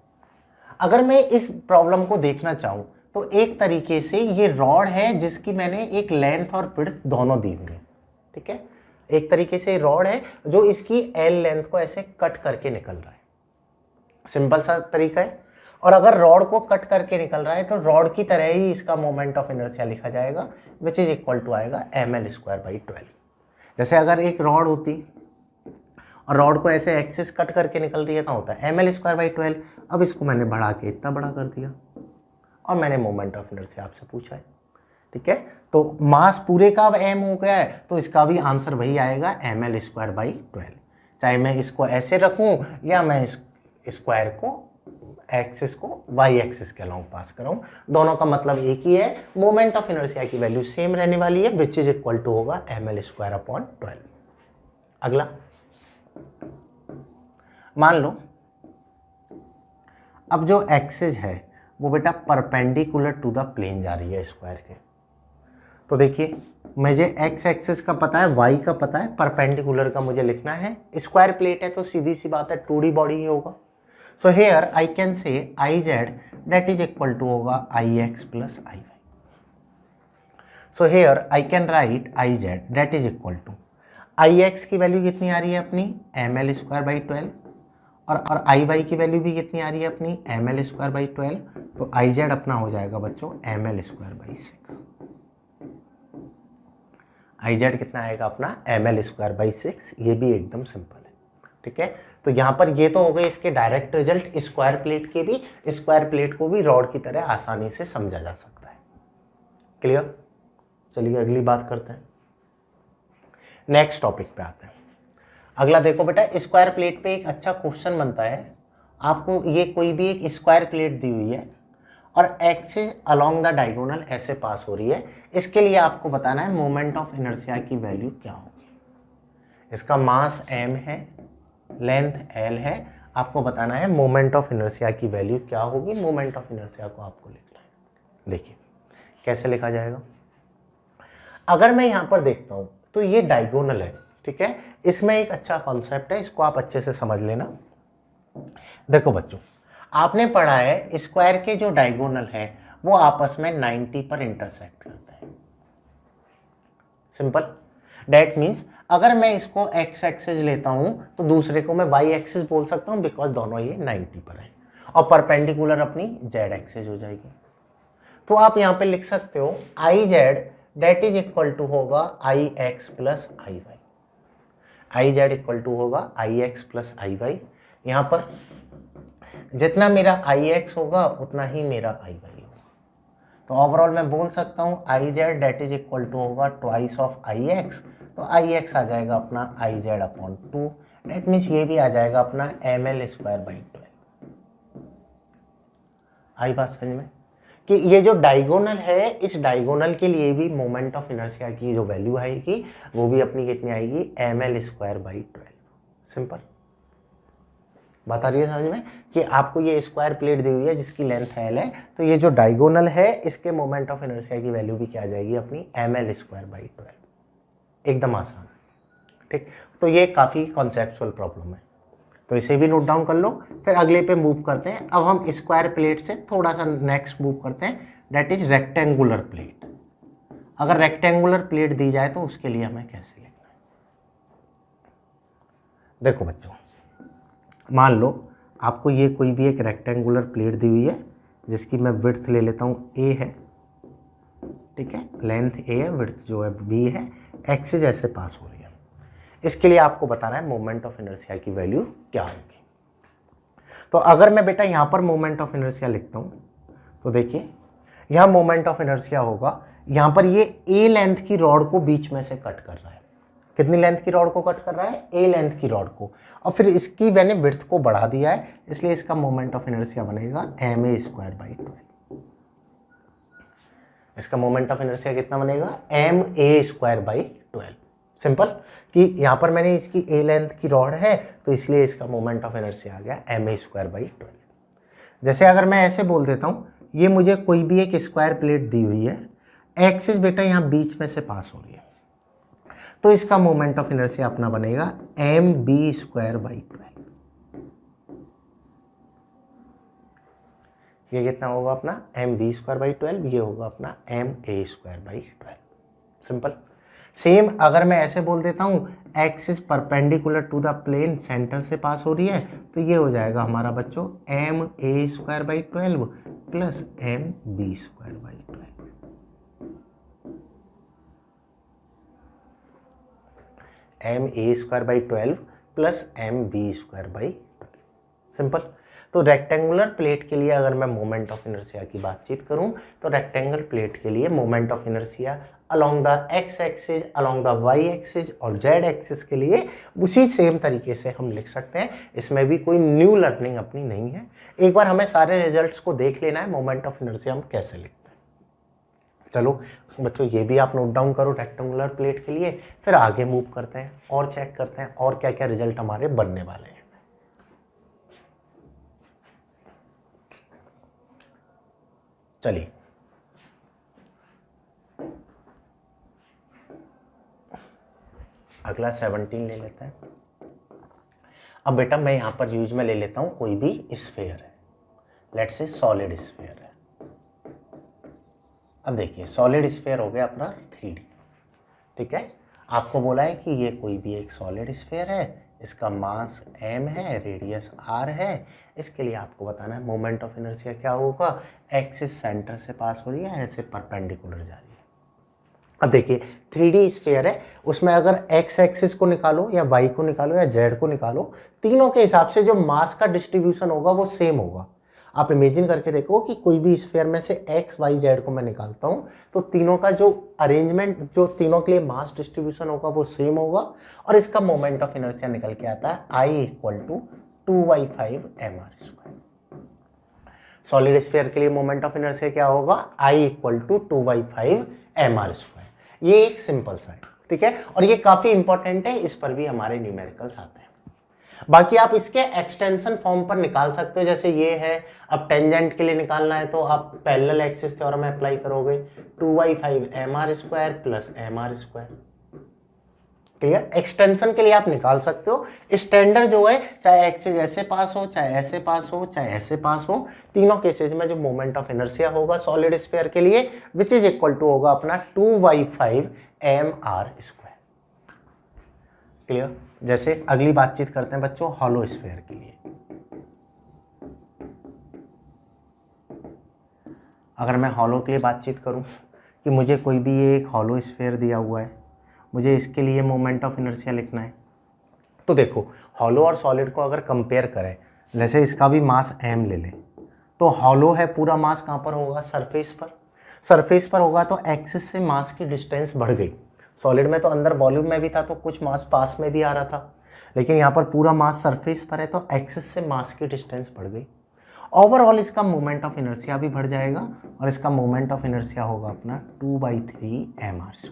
अगर मैं इस प्रॉब्लम को देखना चाहूँ तो एक तरीके से ये रॉड है जिसकी मैंने एक लेंथ और विड्थ दोनों दी हुई है। ठीक है, एक तरीके से रॉड है जो इसकी l लेंथ को ऐसे कट करके निकल रहा है। सिंपल सा तरीका है। और अगर रॉड को कट करके निकल रहा है तो रॉड की तरह ही इसका मोमेंट ऑफ इनर्शिया लिखा जाएगा, विच इज इक्वल टू आएगा ml स्क्वायर बाई 12। जैसे अगर एक रॉड होती और रॉड को ऐसे एक्सिस कट करके निकल रही है तो होता है ml स्क्वायर बाई 12। अब इसको मैंने बढ़ा के इतना बड़ा कर दिया और मैंने मोमेंट ऑफ इनर्शिया आपसे पूछा है। ठीक है, तो मास पूरे का अब m हो गया है तो इसका भी आंसर वही आएगा ml स्क्वायर बाई 12। चाहे मैं इसको ऐसे रखूं या मैं इस स्क्वायर को एक्सिस को वाई एक्सिस के अलॉन्ग पास कराऊं, दोनों का मतलब एक ही है। मोमेंट ऑफ इनर्शिया की वैल्यू सेम रहने वाली है, विच इज इक्वल टू होगा ml स्क्वायर अपॉन 12। अगला मान लो अब जो एक्सिस है वो बेटा परपेंडिकुलर टू द प्लेन जा रही है स्क्वायर के। तो देखिए मुझे एक्स एक्सिस का पता है, वाई का पता है, परपेंडिकुलर का मुझे लिखना है। स्क्वायर प्लेट है तो सीधी सी बात है 2D बॉडी ही होगा। सो here I can say I Z that is equal to होगा I x plus I Y. So here I can write I Z that is equal to I X की वैल्यू कितनी आ रही है अपनी ml स्क्वायर बाई 12 और आई वाई की वैल्यू भी कितनी आ रही है अपनी ml स्क्वायर बाई 12। तो आई जेड अपना हो जाएगा बच्चों ml square by 6। I Z कितना आएगा अपना ml स्क्वायर बाई 6। ये भी एकदम सिंपल है। ठीक है, तो यहाँ पर ये तो हो गए इसके डायरेक्ट रिजल्ट स्क्वायर प्लेट के भी। स्क्वायर प्लेट को भी रॉड की तरह आसानी से समझा जा सकता है। क्लियर। चलिए अगली बात करते हैं, नेक्स्ट टॉपिक पे आते हैं। अगला देखो बेटा, स्क्वायर प्लेट पे एक अच्छा क्वेश्चन बनता है। आपको ये कोई भी एक स्क्वायर प्लेट दी हुई है और एक्सिस अलोंग द डायगोनल ऐसे पास हो रही है। इसके लिए आपको बताना है मोमेंट ऑफ इनर्शिया की वैल्यू क्या होगी। इसका मास m है, लेंथ l है, आपको बताना है मोमेंट ऑफ इनर्शिया की वैल्यू क्या होगी। मोमेंट ऑफ इनर्शिया को आपको लिखना है। देखिए कैसे लिखा जाएगा। अगर मैं यहां पर देखता हूं तो ये डायगोनल है, ठीक है। इसमें एक अच्छा कॉन्सेप्ट है, इसको आप अच्छे से समझ लेना। देखो बच्चों, आपने पढ़ा है स्क्वायर के जो डायगोनल है वो आपस में 90 पर इंटरसेक्ट करते हैं। सिंपल। दैट मीन्स अगर मैं इसको एक्स एक्सिस लेता हूं तो दूसरे को मैं वाई एक्सिस बोल सकता हूं, बिकॉज दोनों ये 90 पर है और परपेंडिकुलर अपनी जेड एक्सिस हो जाएगी। तो आप यहां पे लिख सकते हो I Z that is equal to होगा I x plus I Y. I Z equal to होगा I x plus I Y. यहां पर जितना मेरा आई एक्स होगा उतना ही मेरा आई वाई होगा। तो ओवरऑल मैं बोल सकता हूं I Z that is equal to होगा ट्वाइस ऑफ आई एक्स। तो आई एक्स आ जाएगा अपना I Z upon 2। That means ये भी आ जाएगा अपना एम एल स्क्वायर बाई 12। आई बात समझ में कि ये जो डायगोनल है, इस डायगोनल के लिए भी मोमेंट ऑफ इनर्शिया की जो वैल्यू आएगी वो भी अपनी कितनी आएगी, m L square by 12। Simple. बता रही है समझ में कि आपको ये स्क्वायर प्लेट दी हुई है जिसकी लेंथ एल है, तो ये जो डायगोनल है इसके मोमेंट ऑफ इनर्शिया की वैल्यू भी क्या आ जाएगी अपनी एम एल स्क्वायर बाई 12। एकदम आसान, ठीक। तो ये काफ़ी कॉन्सेप्चुअल प्रॉब्लम है, तो इसे भी नोट डाउन कर लो। फिर अगले पे मूव करते हैं। अब हम स्क्वायर प्लेट से थोड़ा सा नेक्स्ट मूव करते हैं, दैट इज रेक्टेंगुलर प्लेट। अगर रेक्टेंगुलर प्लेट दी जाए तो उसके लिए हमें कैसे लिखना है। देखो बच्चों, मान लो आपको ये कोई भी एक रेक्टेंगुलर प्लेट दी हुई है जिसकी मैं विड्थ ले लेता हूँ ए है, ठीक है, लेंथ ए है, विड्थ जो है बी है, एक्सिस ऐसे पास हो रही है। इसके लिए आपको बताना है मोमेंट ऑफ इनर्शिया की वैल्यू क्या होगी। तो अगर मैं बेटा यहाँ पर मोमेंट ऑफ इनर्शिया लिखता हूँ तो देखिए यहाँ मोमेंट ऑफ इनर्शिया होगा, यहाँ पर ये ए लेंथ की रॉड को बीच में से कट कर रहा है। कितनी लेंथ की रॉड को कट कर रहा है, ए लेंथ की रॉड को, और फिर इसकी मैंने विड्थ को बढ़ा दिया है, इसलिए इसका मोमेंट ऑफ इनर्शिया बनेगा एम ए स्क्वायर बाई 12। इसका मोमेंट ऑफ इनर्शिया कितना बनेगा, m a square by 12। Simple कि यहाँ पर मैंने इसकी ए लेंथ की रॉड है तो इसलिए इसका मोमेंट ऑफ इनर्शिया आ गया एम ए स्क्वायर बाई 12। जैसे अगर मैं ऐसे बोल देता हूँ, ये मुझे कोई भी एक स्क्वायर प्लेट दी हुई है, एक्सिस बेटा यहाँ बीच में से पास हो रही है, तो इसका मोमेंट ऑफ इनर्शिया अपना बनेगा एम बी स्क्वायर बाई 12। ये कितना होगा अपना एम बी स्क्वायर बाई 12, ये होगा अपना m a square by 12। Simple. Same अगर मैं ऐसे बोल देता हूँ axis perpendicular to the plane center से पास हो रही है, तो ये हो जाएगा हमारा बच्चों m a square by 12 plus m b square by 12। M a square by 12 plus m b square by 12। Simple. तो रेक्टेंगुलर प्लेट के लिए अगर मैं मोमेंट ऑफ इनर्शिया की बातचीत करूं तो रेक्टेंगल प्लेट के लिए moment of inertia along the x axis, along the y axis और जेड एक्सिस के लिए उसी सेम तरीके से हम लिख सकते हैं। इसमें भी कोई न्यू लर्निंग अपनी नहीं है। एक बार हमें सारे रिजल्ट्स को देख लेना है मोमेंट ऑफ इनर्शिया हम कैसे लिखते हैं। चलो बच्चों, ये भी आप नोट डाउन करो रेक्टेंगुलर प्लेट के लिए, फिर आगे मूव करते हैं और चेक करते हैं और क्या क्या रिजल्ट हमारे बनने वाले हैं। चलिए अगला 17 ले लेते हैं। अब बेटा मैं यहां पर यूज में ले लेता हूं कोई भी स्फीयर है, लेट्स से सॉलिड स्फीयर है। अब देखिए सॉलिड स्फीयर हो गया अपना 3D, ठीक है। आपको बोला है कि ये कोई भी एक सॉलिड स्फीयर है, इसका मास m है, रेडियस r है। इसके लिए आपको बताना है मोमेंट ऑफ इनर्शिया क्या होगा, एक्सिस सेंटर से पास हो रही है, ऐसे परपेंडिकुलर जा रही है। अब देखिए 3D स्फीयर है, उसमें अगर x एक्सिस को निकालो या y को निकालो या z को निकालो, तीनों के हिसाब से जो मास का डिस्ट्रीब्यूशन होगा वो सेम होगा। आप इमेजिन करके देखो कि कोई भी स्फीयर में से x, y, z को मैं निकालता हूं तो तीनों का जो अरेंजमेंट, जो तीनों के लिए मास डिस्ट्रीब्यूशन होगा वो सेम होगा, और इसका मोमेंट ऑफ इनर्शिया निकल के आता है I equal to 2y5 mr²। Solid sphere के लिए मोमेंट ऑफ इनर्शिया क्या होगा, I equal to 2y5 mr²। ये एक सिंपल सा है, ठीक है, और ये काफी इंपॉर्टेंट है, इस पर भी हमारे न्यूमेरिकल्स आते हैं। बाकी आप इसके एक्सटेंशन फॉर्म पर निकाल सकते हो, जैसे ये है। अब टेंजेंट के लिए निकालना है तो आप पैरेलल एक्सिस थ्योरम अप्लाई करोगे, 2/5 mr² plus mr²। Clear? Extension के लिए आप निकाल सकते हो। स्टैंडर्ड जो है, चाहे एक्सिस ऐसे पास हो, चाहे ऐसे पास हो, चाहे ऐसे पास हो, तीनों केसेस में जो मोमेंट ऑफ इनर्शिया होगा सॉलिड स्फीयर के लिए, विच इज इक्वल टू होगा अपना 2/5 mr²। क्लियर? जैसे अगली बातचीत करते हैं बच्चों हॉलो स्फीयर के लिए। अगर मैं हॉलो के लिए बातचीत करूं कि मुझे कोई भी एक हॉलो स्फीयर दिया हुआ है, मुझे इसके लिए मोमेंट ऑफ इनर्शिया लिखना है, तो देखो हॉलो और सॉलिड को अगर कंपेयर करें, जैसे इसका भी मास m ले लें, तो हॉलो है पूरा मास कहाँ पर होगा? सरफेस पर। सरफेस पर होगा तो एक्सिस से मास की डिस्टेंस बढ़ गई। सॉलिड में तो अंदर वॉल्यूम में भी था तो कुछ मास पास में भी आ रहा था, लेकिन यहाँ पर पूरा मास सरफेस पर है तो एक्सिस से मास की डिस्टेंस बढ़ गई। ओवरऑल इसका मोमेंट ऑफ इनर्शिया भी बढ़ जाएगा और इसका मोमेंट ऑफ इनर्शिया होगा अपना 2/3 mr²।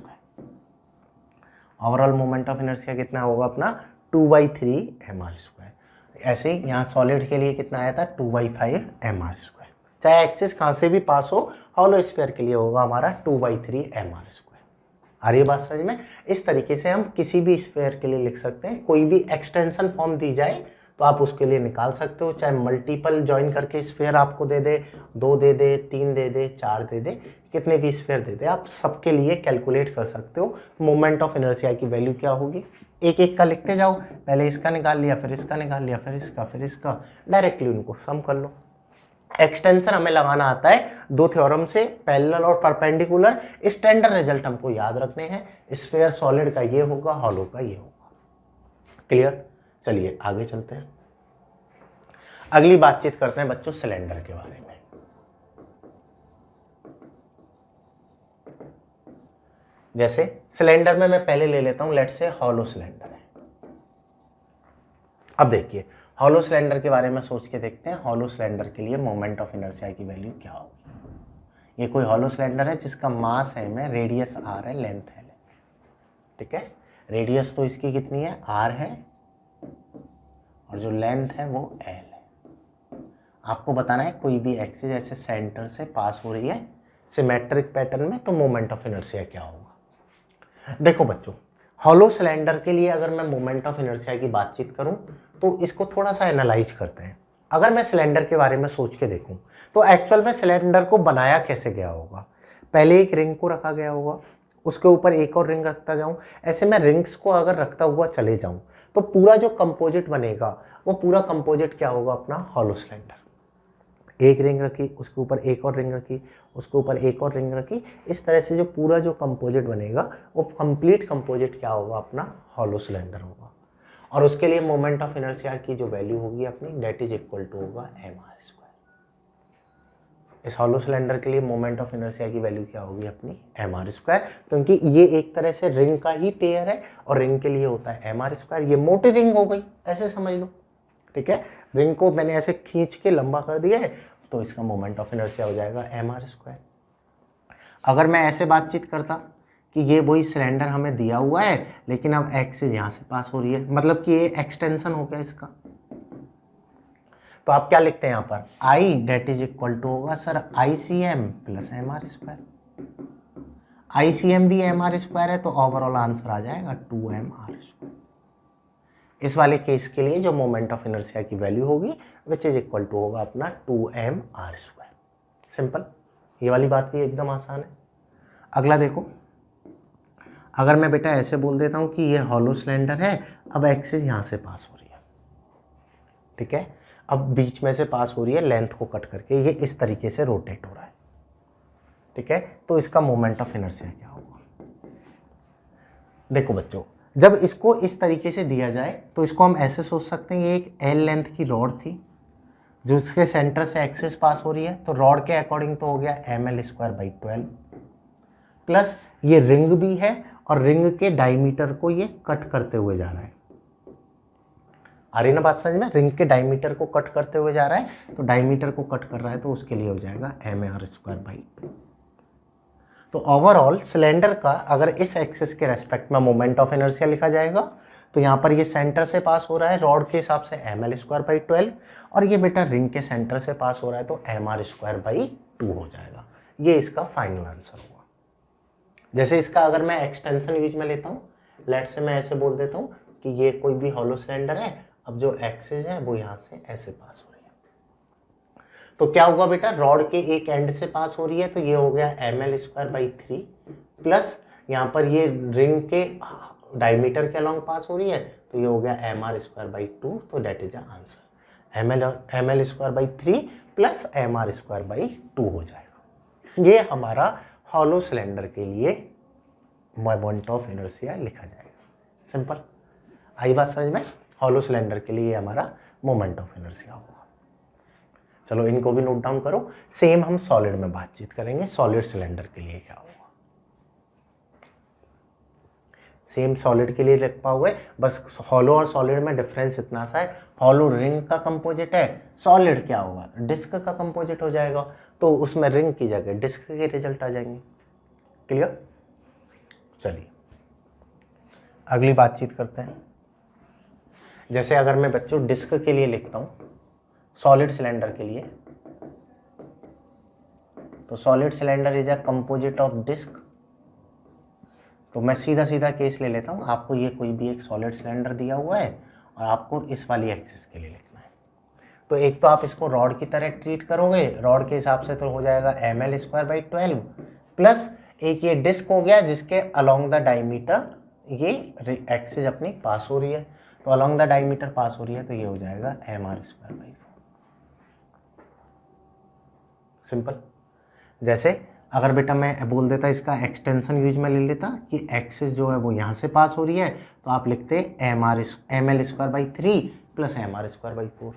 Overall moment of inertia कितना होगा अपना? 2/3 mr²। ऐसे ही यहाँ सॉलिड के लिए कितना आया था? 2/5 mr²। चाहे एक्सिस कहाँ से भी पास हो, हॉलो स्फीयर के लिए होगा हमारा 2/3 mr²। आ रही है बात समझ में? इस तरीके से हम किसी भी स्फीयर के लिए लिख सकते हैं। कोई भी एक्सटेंशन फॉर्म दी जाए तो आप उसके लिए निकाल सकते हो, चाहे मल्टीपल ज्वाइन करके स्फीयर आपको दे दे, 2 दे दे, 3 दे दे, 4 दे दे, कितने भी स्फीयर दे दे, आप सबके लिए कैलकुलेट कर सकते हो मोमेंट ऑफ इनर्शिया की वैल्यू क्या होगी। एक एक का लिखते जाओ, पहले इसका निकाल लिया, फिर इसका निकाल लिया, फिर इसका, फिर इसका, डायरेक्टली उनको सम कर लो। एक्सटेंशन हमें लगाना आता है दो थ्योरम से, पैरेलल और परपेंडिकुलर। स्टैंडर्ड रिजल्ट हमको याद रखने हैं, स्फीयर सॉलिड का ये होगा, हॉलो का ये होगा। क्लियर? चलिए आगे चलते हैं। अगली बातचीत करते हैं बच्चों सिलेंडर के बारे में। जैसे सिलेंडर में मैं पहले ले लेता हूं, लेट्स से हॉलो सिलेंडर है। अब देखिए हॉलो सिलेंडर के बारे में सोच के देखते हैं, हॉलो सिलेंडर के लिए मोमेंट ऑफ इनर्शिया की वैल्यू क्या होगी। ये कोई हॉलो सिलेंडर है जिसका मास है में, रेडियस r है, लेंथ है, ठीक है। रेडियस तो इसकी कितनी है? r है, और जो लेंथ है वो l है। आपको बताना है कोई भी एक्सिस ऐसे सेंटर से पास हो रही है सिमेट्रिक पैटर्न में, तो मोमेंट ऑफ इनर्शिया क्या होगा। देखो बच्चों हॉलो सिलेंडर के लिए अगर मैं मोमेंट ऑफ इनर्शिया की बातचीत करूं तो इसको थोड़ा सा एनालाइज करते हैं। अगर मैं सिलेंडर के बारे में सोच के देखूं तो एक्चुअल में सिलेंडर को बनाया कैसे गया होगा। पहले एक रिंग को रखा गया होगा, उसके ऊपर एक और रिंग रखता जाऊं, ऐसे मैं रिंग्स को अगर रखता हुआ चले जाऊं तो पूरा जो कंपोजिट बनेगा वो पूरा कंपोजिट क्या होगा अपना? Hollow cylinder. एक रिंग रखी, उसके ऊपर एक और रिंग रखी, उसके ऊपर एक और रिंग रखी, इस तरह से जो पूरा जो कंपोजिट बनेगा वो कंप्लीट कंपोजिट क्या होगा अपना? हॉलो सिलेंडर होगा। और उसके लिए मोमेंट ऑफ इनर्शिया की जो वैल्यू होगी अपनी, दैट इज इक्वल टू होगा mr²। इस हॉलो सिलेंडर के लिए मोमेंट ऑफ इनर्शिया की वैल्यू क्या होगी अपनी? mr², क्योंकि ये एक तरह से रिंग का ही पेयर है और रिंग के लिए होता है mr²। ये मोटी रिंग हो गई, ऐसे समझ लो, ठीक है। रिंग को मैंने ऐसे खींच के लंबा कर दिया है तो इसका मोमेंट ऑफ इनर्शिया हो जाएगा mr²। अगर मैं ऐसे बातचीत करता कि ये वही सिलेंडर हमें दिया हुआ है लेकिन अब एक्सिस यहाँ से पास हो रही है, मतलब कि ये एक्सटेंशन हो गया इसका, तो आप क्या लिखते हैं यहाँ पर? I that is equal to होगा sir ICM plus mr²। ICM भी mr² है तो ओवरऑल आंसर आ जाएगा 2mr²। इस वाले केस के लिए जो मोमेंट ऑफ इनर्शिया की वैल्यू होगी विच इज इक्वल टू होगा अपना 2mr²। सिंपल, ये वाली बात भी एकदम आसान है। अगला देखो, अगर मैं बेटा ऐसे बोल देता हूँ कि ये हॉलो सिलेंडर है, अब एक्सिस यहाँ से पास हो रही है, ठीक है, अब बीच में से पास हो रही है, लेंथ को कट करके ये इस तरीके से रोटेट हो रहा है, ठीक है, तो इसका मोमेंट ऑफ इनर्शिया क्या होगा। देखो बच्चों जब इसको इस तरीके से दिया जाए तो इसको हम ऐसे सोच सकते हैं, ये एक L लेंथ की रॉड थी जो इसके सेंटर से एक्सिस पास हो रही है, तो रॉड के अकॉर्डिंग तो हो गया ml²/12 प्लस ये रिंग भी है और रिंग के डायमीटर को ये कट करते हुए जा रहा है। आ रही ना बात समझ में? रिंग के डायमीटर को कट करते हुए जा रहा है, तो डायमीटर को कट कर रहा है तो उसके लिए हो जाएगा mr²/2। तो ओवरऑल सिलेंडर का अगर इस एक्सिस के रेस्पेक्ट में मोमेंट ऑफ इनर्शिया लिखा जाएगा तो यहाँ पर ये सेंटर से पास हो रहा है रॉड के हिसाब से ml²/12 और ये बेटा रिंग के सेंटर से पास हो रहा है तो mr²/2 हो जाएगा। ये इसका फाइनल आंसर होगा। जैसे इसका अगर मैं एक्सटेंशन यूज में लेता हूँ, लेट से मैं ऐसे बोल देता हूँ कि ये कोई भी हॉलो सिलेंडर है, अब जो एक्सिस है वो यहाँ से ऐसे पास हो रही है, तो क्या होगा बेटा, रॉड के एक एंड से पास हो रही है तो ये हो गया ml²/3 प्लस यहाँ पर ये रिंग के डायमीटर के अलॉन्ग पास हो रही है तो ये हो गया mr²/2, तो that is answer ml²/3 plus mr²/2 हो जाएगा। ये हमारा हॉलो सिलेंडर के लिए मोमेंट ऑफ इनर्शिया लिखा जाएगा। सिंपल, आई बात समझ में? हॉलो सिलेंडर के लिए हमारा मोमेंट ऑफ इनर्शिया होगा। चलो इनको भी नोट डाउन करो। सेम हम सॉलिड में बातचीत करेंगे, सॉलिड सिलेंडर के लिए क्या होगा। सेम सॉलिड के लिए लिख पाओगे, बस हॉलो और सॉलिड में डिफरेंस इतना सा है, हॉलो रिंग का कंपोजिट है, सॉलिड क्या होगा, डिस्क का कंपोजिट हो जाएगा, तो उसमें रिंग की जगह डिस्क के रिजल्ट आ जाएंगे। क्लियर? चलिए अगली बातचीत करते हैं। जैसे अगर मैं बच्चों डिस्क के लिए लिखता हूं, सॉलिड सिलेंडर के लिए, तो solid cylinder is a composite of disc. तो मैं सीधा सीधा केस ले लेता हूं, आपको ये कोई भी एक सॉलिड सिलेंडर दिया हुआ है और आपको इस वाली एक्सिस के लिए लिखना है। तो एक तो आप इसको रॉड की तरह ट्रीट करोगे, रॉड के हिसाब से तो हो जाएगा ml²/12 प्लस एक ये डिस्क हो गया जिसके अलोंग द डायमीटर ये एक्सिस अपनी पास हो रही है, तो अलोंग द डायमीटर पास हो रही है तो ये हो जाएगा mr²/4। सिंपल। जैसे अगर बेटा मैं बोल देता इसका एक्सटेंशन यूज में ले लेता कि एक्सिस जो है वो यहाँ से पास हो रही है, तो आप लिखते ml²/3 प्लस mr²/4।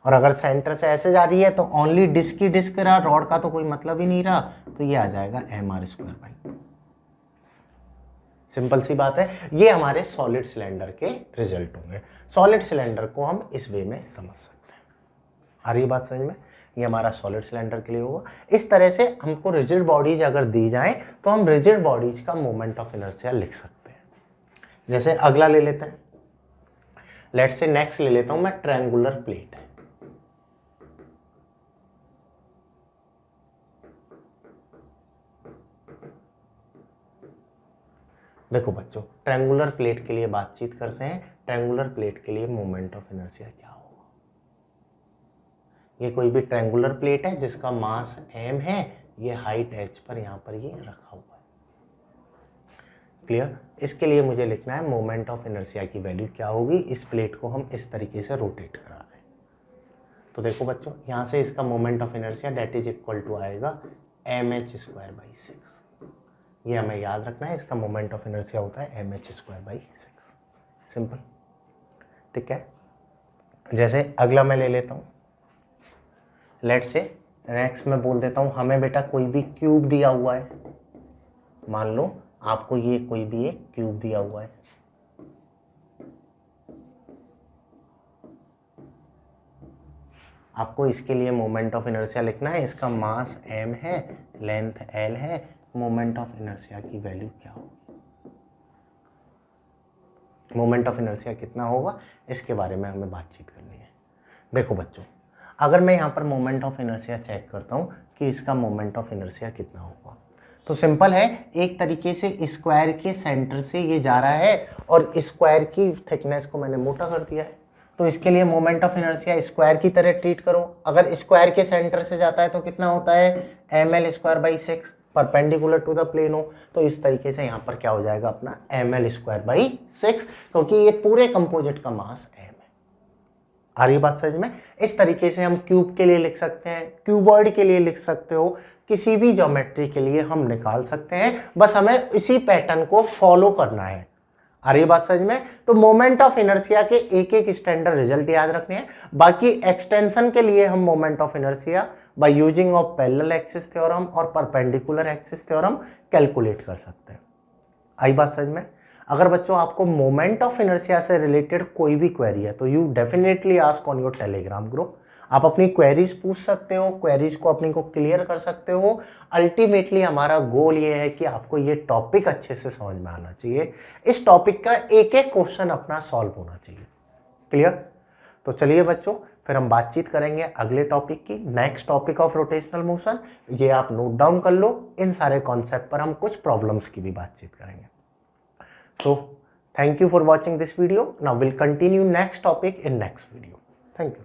और अगर सेंटर से ऐसे जा रही है तो ओनली डिस्क ही डिस्क रहा, रॉड का तो कोई मतलब ही नहीं रहा, तो ये आ जाएगा mr²/2। सिंपल सी बात है। ये हमारे सॉलिड सिलेंडर के रिजल्ट होंगे। सॉलिड सिलेंडर को हम इस वे में समझ सकते हैं। आ रही बात समझ में? ये हमारा सॉलिड सिलेंडर के लिए होगा। इस तरह से हमको रिजिड बॉडीज अगर दी जाए तो हम रिजिड बॉडीज का मोमेंट ऑफ इनर्शिया लिख सकते हैं। जैसे अगला ले लेते हैं, लेट से नेक्स्ट ले लेता हूं मैं ट्रायंगुलर प्लेट है। देखो बच्चों, ट्रायंगुलर प्लेट के लिए बातचीत करते हैं। ट्रायंगुलर प्लेट के लिए मोमेंट ऑफ इनर्शिया क्या होगा। ये कोई भी ट्रायंगुलर प्लेट है जिसका मास m है, ये हाइट h पर यहाँ पर ये रखा हुआ है। क्लियर? इसके लिए मुझे लिखना है मोमेंट ऑफ इनर्शिया की वैल्यू क्या होगी। इस प्लेट को हम इस तरीके से रोटेट करा रहे हैं, तो देखो बच्चों यहाँ से इसका moment of inertia that is equal to आएगा mh²/6। ये हमें याद रखना है, इसका मोमेंट ऑफ इनर्शिया होता है mh²/6। सिंपल, ठीक है। जैसे अगला मैं ले लेता हूँ, लेट से नेक्स्ट मैं बोल देता हूँ हमें बेटा कोई भी क्यूब दिया हुआ है। मान लो आपको ये कोई भी एक क्यूब दिया हुआ है, आपको इसके लिए मोमेंट ऑफ इनर्शिया लिखना है। इसका मास m है, लेंथ l है, मोमेंट ऑफ इनर्शिया की वैल्यू क्या होगी, मोमेंट ऑफ इनर्शिया कितना होगा, इसके बारे में हमें बातचीत करनी है। देखो बच्चों, अगर मैं यहाँ पर मोमेंट ऑफ इनर्शिया चेक करता हूँ कि इसका मोमेंट ऑफ इनर्शिया कितना होगा, तो सिंपल है, एक तरीके से स्क्वायर के सेंटर से ये जा रहा है और स्क्वायर की थिकनेस को मैंने मोटा कर दिया है, तो इसके लिए मोमेंट ऑफ इनर्शिया स्क्वायर की तरह ट्रीट करो। अगर स्क्वायर के सेंटर से जाता है तो कितना होता है ml²/6, perpendicular to the plane हो, तो इस तरीके से यहाँ पर क्या हो जाएगा अपना ml²/6, क्योंकि ये पूरे कंपोजिट का मास m है। आ रही बात समझ में? इस तरीके से हम क्यूब के लिए लिख सकते हैं, क्यूबॉइड के लिए लिख सकते हो, किसी भी ज्योमेट्री के लिए हम निकाल सकते हैं, बस हमें इसी पैटर्न को फॉलो करना है। आ रही बात समझ में? तो मोमेंट ऑफ इनर्शिया के एक एक स्टैंडर्ड रिजल्ट याद रखने हैं। बाकी एक्सटेंशन के लिए हम moment of inertia bye using of parallel axis theorem और परपेंडिकुलर एक्सिस थ्योरम कैलकुलेट कर सकते हैं। आई बात समझ में? अगर बच्चों आपको मोमेंट ऑफ इनर्शिया से रिलेटेड कोई भी क्वेरी है तो you definitely ask on your Telegram group. आप अपनी क्वेरीज पूछ सकते हो, क्वेरीज को अपनी को क्लियर कर सकते हो। अल्टीमेटली हमारा गोल ये है कि आपको ये टॉपिक अच्छे से समझ में आना चाहिए, इस टॉपिक का एक एक क्वेश्चन अपना सॉल्व होना चाहिए। क्लियर? तो चलिए बच्चों, फिर हम बातचीत करेंगे अगले टॉपिक की, next topic of rotational motion. ये आप नोट डाउन कर लो, इन सारे कॉन्सेप्ट पर हम कुछ प्रॉब्लम्स की भी बातचीत करेंगे। So thank you for watching this video. Now will continue next topic in next video. Thank you.